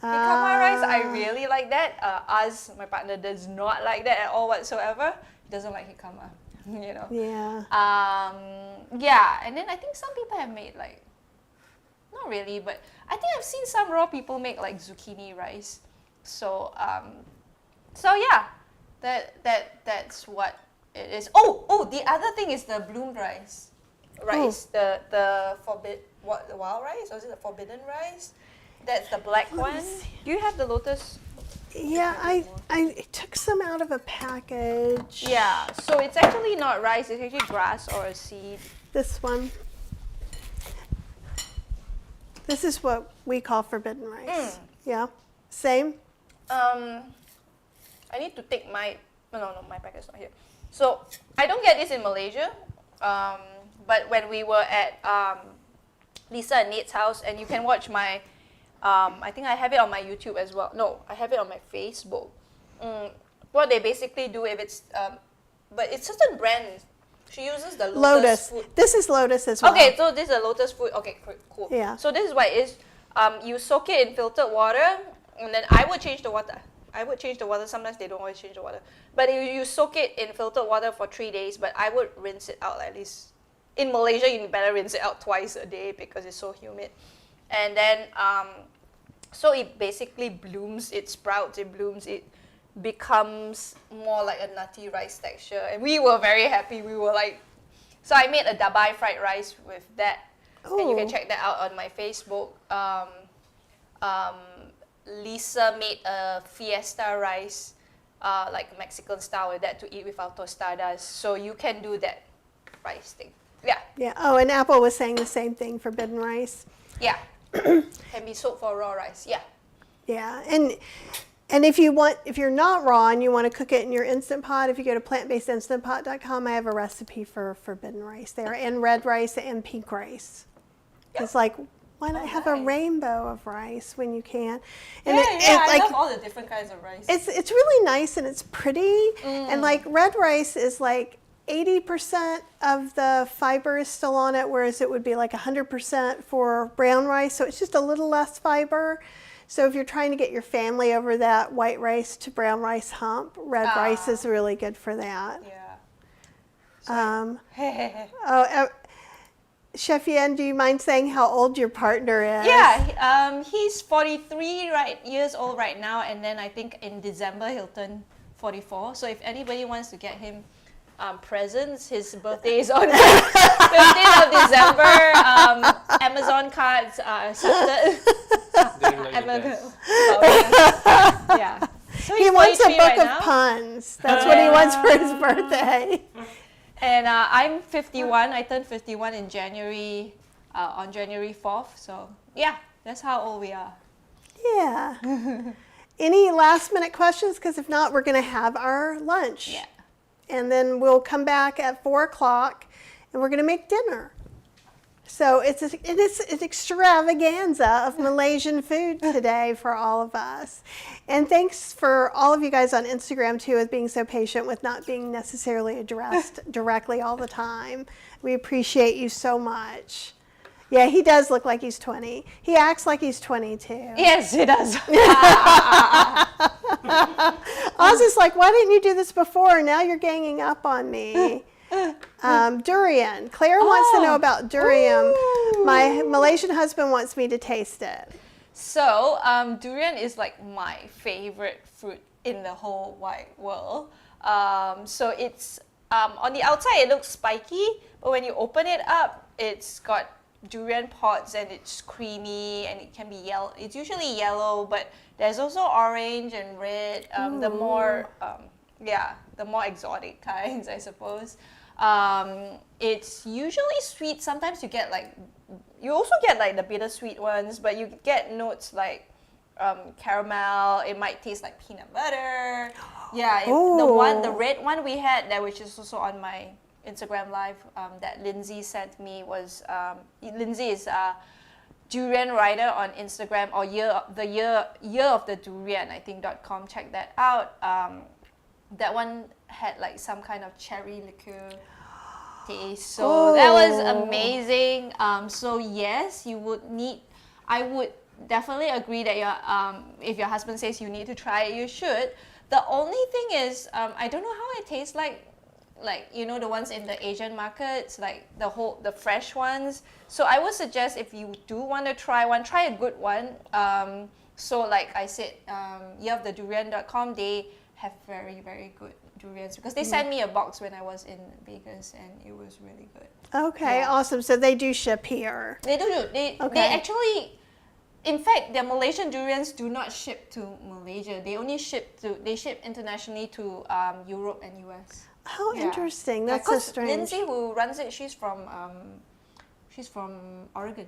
Jicama rice, I really like that. Az, my partner, does not like that at all whatsoever. He doesn't like jicama, you know. Yeah. Yeah, and then I think some people have made like, not really, but I think I've seen some raw people make like zucchini rice. So yeah, that's what it is. Oh, the other thing is the bloomed rice. The wild rice, or is it the forbidden rice? That's the black one. Do you have the lotus? Yeah, I took some out of a package. Yeah, so it's actually not rice, it's actually grass or a seed. This one. This is what we call forbidden rice. Yeah. Same? I need to take my, no, my packet's not here. So I don't get this in Malaysia, but when we were at Lisa and Nate's house, and you can watch my, I think I have it on my YouTube as well. No, I have it on my Facebook. What they basically do, if it's, but it's certain brands. She uses the lotus food. This is lotus as well. Okay, so this is a lotus food. Okay, cool. Yeah. So this is what it is. You soak it in filtered water, and then I would change the water. Sometimes they don't always change the water. But you soak it in filtered water for 3 days, but I would rinse it out at least. In Malaysia, you better rinse it out twice a day because it's so humid. And then, so it basically blooms, it sprouts, it blooms, it becomes more like a nutty rice texture. And we were very happy. We were like, so I made a dabai fried rice with that. Ooh. And you can check that out on my Facebook. Lisa made a fiesta rice, like Mexican style with that to eat with our tostadas. So you can do that rice thing. Yeah. Yeah. Oh, and Apple was saying the same thing, forbidden rice. Yeah. Can be soaked for raw rice. Yeah. Yeah. And if you're not raw and you want to cook it in your Instant Pot, if you go to plantbasedinstantpot.com, I have a recipe for forbidden rice there, and red rice and pink rice. Yep. It's like, why not have a nice. rainbow of rice when you can? And I love all the different kinds of rice. It's really nice and it's pretty. And like red rice is like 80% of the fiber is still on it, whereas it would be like 100% for brown rice. So it's just a little less fiber. So if you're trying to get your family over that white rice to brown rice hump, red rice is really good for that. Yeah. Chef Yin, do you mind saying how old your partner is? Yeah, he's 43 years old right now, and then I think in December he'll turn 44. So if anybody wants to get him presents, his birthday is on 15th of December. Amazon cards are accepted. Yeah. So He wants a 43 book right of now. puns. That's what he wants for his birthday. And I'm 51. I turned 51 in January, on January 4th. So yeah, that's how old we are. Yeah. Any last minute questions? Because if not, we're going to have our lunch. Yeah. And then we'll come back at 4 o'clock and we're going to make dinner. So it is an extravaganza of Malaysian food today for all of us. And thanks for all of you guys on Instagram too, with being so patient with not being necessarily addressed directly all the time. We appreciate you so much. Yeah, he does look like he's 20. He acts like he's 22. Yes, he does. Oz is like, why didn't you do this before? Now you're ganging up on me. Durian. Claire wants to know about durian. Ooh. My Malaysian husband wants me to taste it. So, durian is like my favorite fruit in the whole wide world. So it's, on the outside it looks spiky, but when you open it up, it's got durian pods and it's creamy and it can be yellow. It's usually yellow, but there's also orange and red. The more exotic kinds, I suppose. It's usually sweet. Sometimes you also get like the bittersweet ones, but you get notes like caramel. It might taste like peanut butter. Yeah, the red one we had that, which is also on my Instagram live, that Lindsay sent me was Lindsay is durian writer on Instagram, or year of the durian, I think .com. Check that out. That one had like some kind of cherry liqueur taste, so that was amazing. So yes, I would definitely agree that if your husband says you need to try it, you should. The only thing is, I don't know how it tastes like the ones in the Asian markets, like the fresh ones. So I would suggest, if you do want to try one, try a good one. So like I said, yearofthedurian.com, they have very, very good durians, because they sent me a box when I was in Vegas and it was really good. Okay, Yeah. awesome. So they do ship here. They do. They actually, in fact, their Malaysian durians do not ship to Malaysia. They only ship internationally to Europe and US. How Yeah. interesting. That's so 'cause strange. Lindsay, who runs it, she's from Oregon.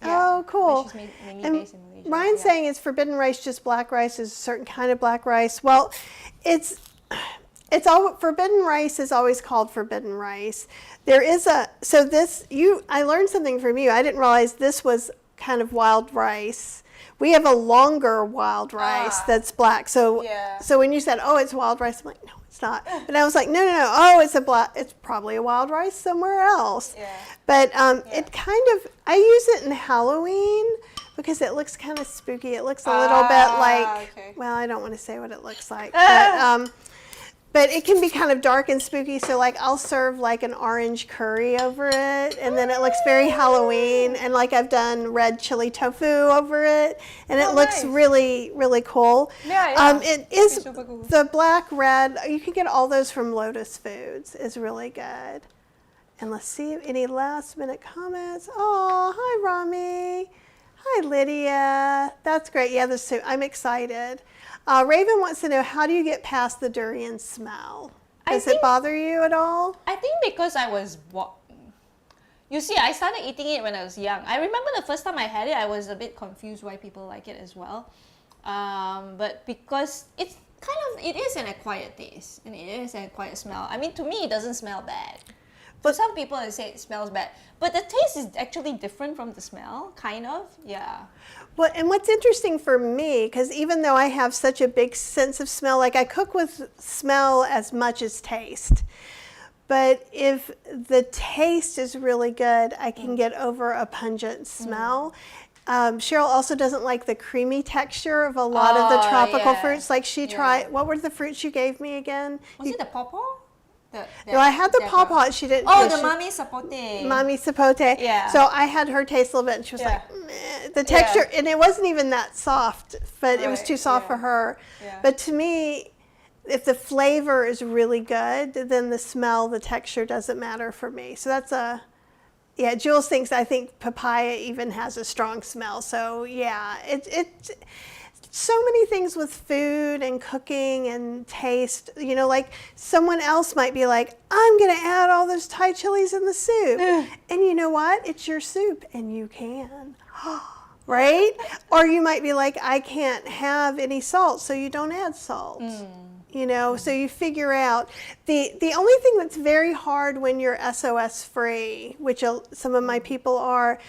Oh, cool. But she's mainly And based in Malaysia. Ryan's saying it's forbidden rice, just black rice is a certain kind of black rice. Well, It's all forbidden rice is always called forbidden rice. There is I learned something from you. I didn't realize this was kind of wild rice. We have a longer wild rice that's black. So so when you said, "Oh, it's wild rice," I'm like, "No, it's not." But I was like, "No. Oh, it's probably a wild rice somewhere else." Yeah. But it kind of, I use it in Halloween because it looks kind of spooky. It looks a little bit like, well, I don't want to say what it looks like, but it can be kind of dark and spooky. So like I'll serve like an orange curry over it, and then it looks very Halloween. And like I've done red chili tofu over it, and it looks really, really cool. Yeah. It is super cool. the black, red. You can get all those from Lotus Foods. Is really good. And let's see any last minute comments. Oh, hi Rami. Hi Lydia. That's great. Yeah, the soup. I'm excited. Raven wants to know, how do you get past the durian smell? Does it bother you at all? I think because you see, I started eating it when I was young. I remember the first time I had it, I was a bit confused why people like it as well. But because it is an acquired taste and it is an acquired smell. I mean, to me, it doesn't smell bad. For some people, they say it smells bad, but the taste is actually different from the smell, kind of. Yeah. Well, and what's interesting for me, because even though I have such a big sense of smell, like I cook with smell as much as taste. But if the taste is really good, I can get over a pungent smell. Cheryl also doesn't like the creamy texture of a lot of the tropical fruits. Like she tried, what were the fruits you gave me again? Was it the pawpaw? No, I had the pawpaw. She didn't. Oh, the mami sapote. Mami sapote. Yeah. So I had her taste a little bit, and she was like, meh. The texture, and it wasn't even that soft, but it was too soft for her. Yeah. But to me, if the flavor is really good, then the smell, the texture doesn't matter for me. So that's Jules thinks, I think papaya even has a strong smell. So yeah, it's so many things with food and cooking and taste, like someone else might be like, I'm going to add all those Thai chilies in the soup. And you know what? It's your soup and you can. Right? Or you might be like, I can't have any salt, so you don't add salt. So you figure out. The only thing that's very hard when you're SOS free, which some of my people are,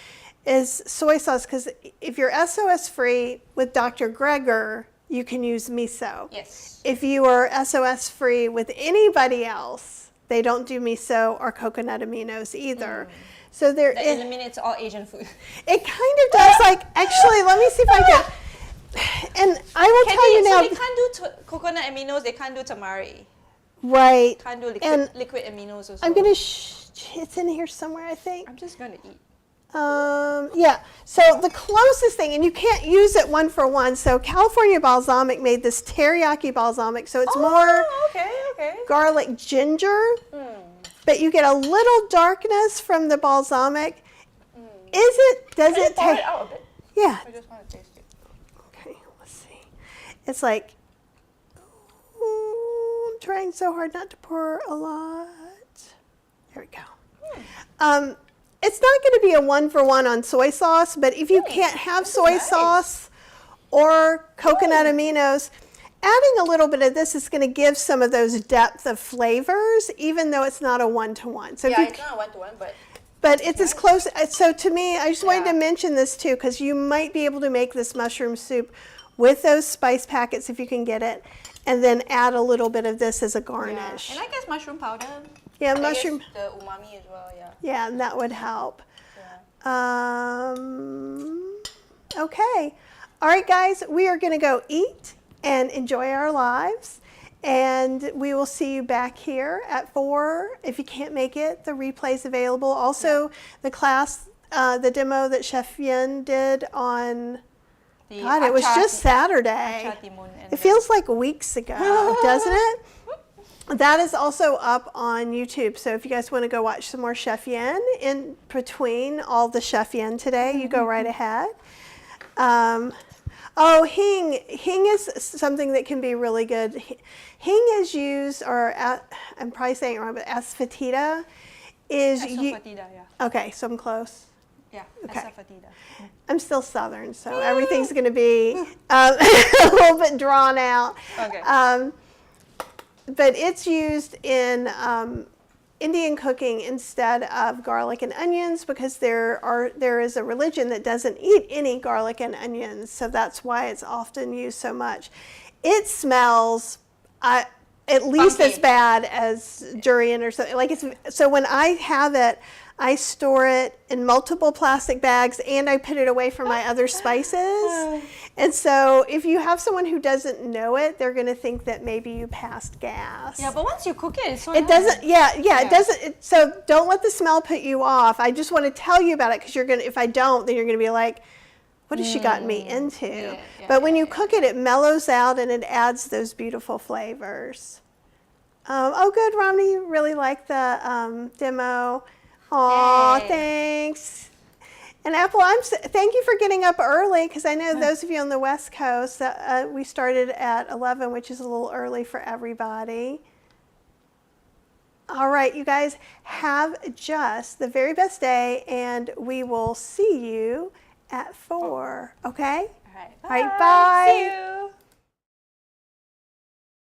is soy sauce, because if you're SOS free with Dr. Greger, you can use miso. Yes. If you are SOS free with anybody else, they don't do miso or coconut aminos either. So that eliminates all Asian food. It kind of does. Like, actually, let me see if I can. And I will tell you now. So they can't do coconut aminos. They can't do tamari. Right. Can't do liquid aminos also. I'm gonna. It's in here somewhere, I think. I'm just gonna eat. So the closest thing, and you can't use it one for one. So California Balsamic made this teriyaki balsamic. So it's more garlic ginger, but you get a little darkness from the balsamic. Does it pour taste? it out a bit? Yeah. I just want to taste it. Okay, let's see. It's like, I'm trying so hard not to pour a lot. There we go. It's not going to be a one-for-one on soy sauce, but if you can't have soy sauce or coconut aminos, adding a little bit of this is going to give some of those depth of flavors, even though it's not a one-to-one. So Yeah, it's not a one-to-one, but it's as close. So to me, I just wanted to mention this too, because you might be able to make this mushroom soup with those spice packets if you can get it, and then add a little bit of this as a garnish. And I guess mushroom powder. Yeah, I mushroom. guess the umami as well, yeah. Yeah, and that would help. Yeah. Okay. All right, guys, we are going to go eat and enjoy our lives. And we will see you back here at 4. If you can't make it, the replay's available. Also, the class, the demo that Chef Yin did on, God, it was just Saturday. It feels like weeks ago, doesn't it? That is also up on YouTube. So if you guys want to go watch some more Chef Yin in between all the Chef Yin today, you go right ahead. Hing. Hing is something that can be really good. Hing is used, I'm probably saying it wrong, but asafoetida is Asafoetida, yeah. Okay, so I'm close. Yeah, Okay. asafoetida. I'm still Southern, so everything's going to be a little bit drawn out. Okay. but it's used in Indian cooking instead of garlic and onions because there is a religion that doesn't eat any garlic and onions, so that's why it's often used so much. It smells at least Funky. as bad as durian or something. Like so when I have it, I store it in multiple plastic bags and I put it away from my other spices. And so if you have someone who doesn't know it, they're going to think that maybe you passed gas. Yeah, but once you cook it, it's so It nice. doesn't, it doesn't, so don't let the smell put you off. I just want to tell you about it because if I don't, then you're going to be like, what has she gotten me into? But when you cook it, it mellows out and it adds those beautiful flavors. Oh, good, Romney, you really like the demo. Aw, Yay. Thanks. And Apple, thank you for getting up early because I know those of you on the West Coast, we started at 11, which is a little early for everybody. All right, you guys, have just the very best day, and we will see you at 4, okay? All right, All right, bye. See you.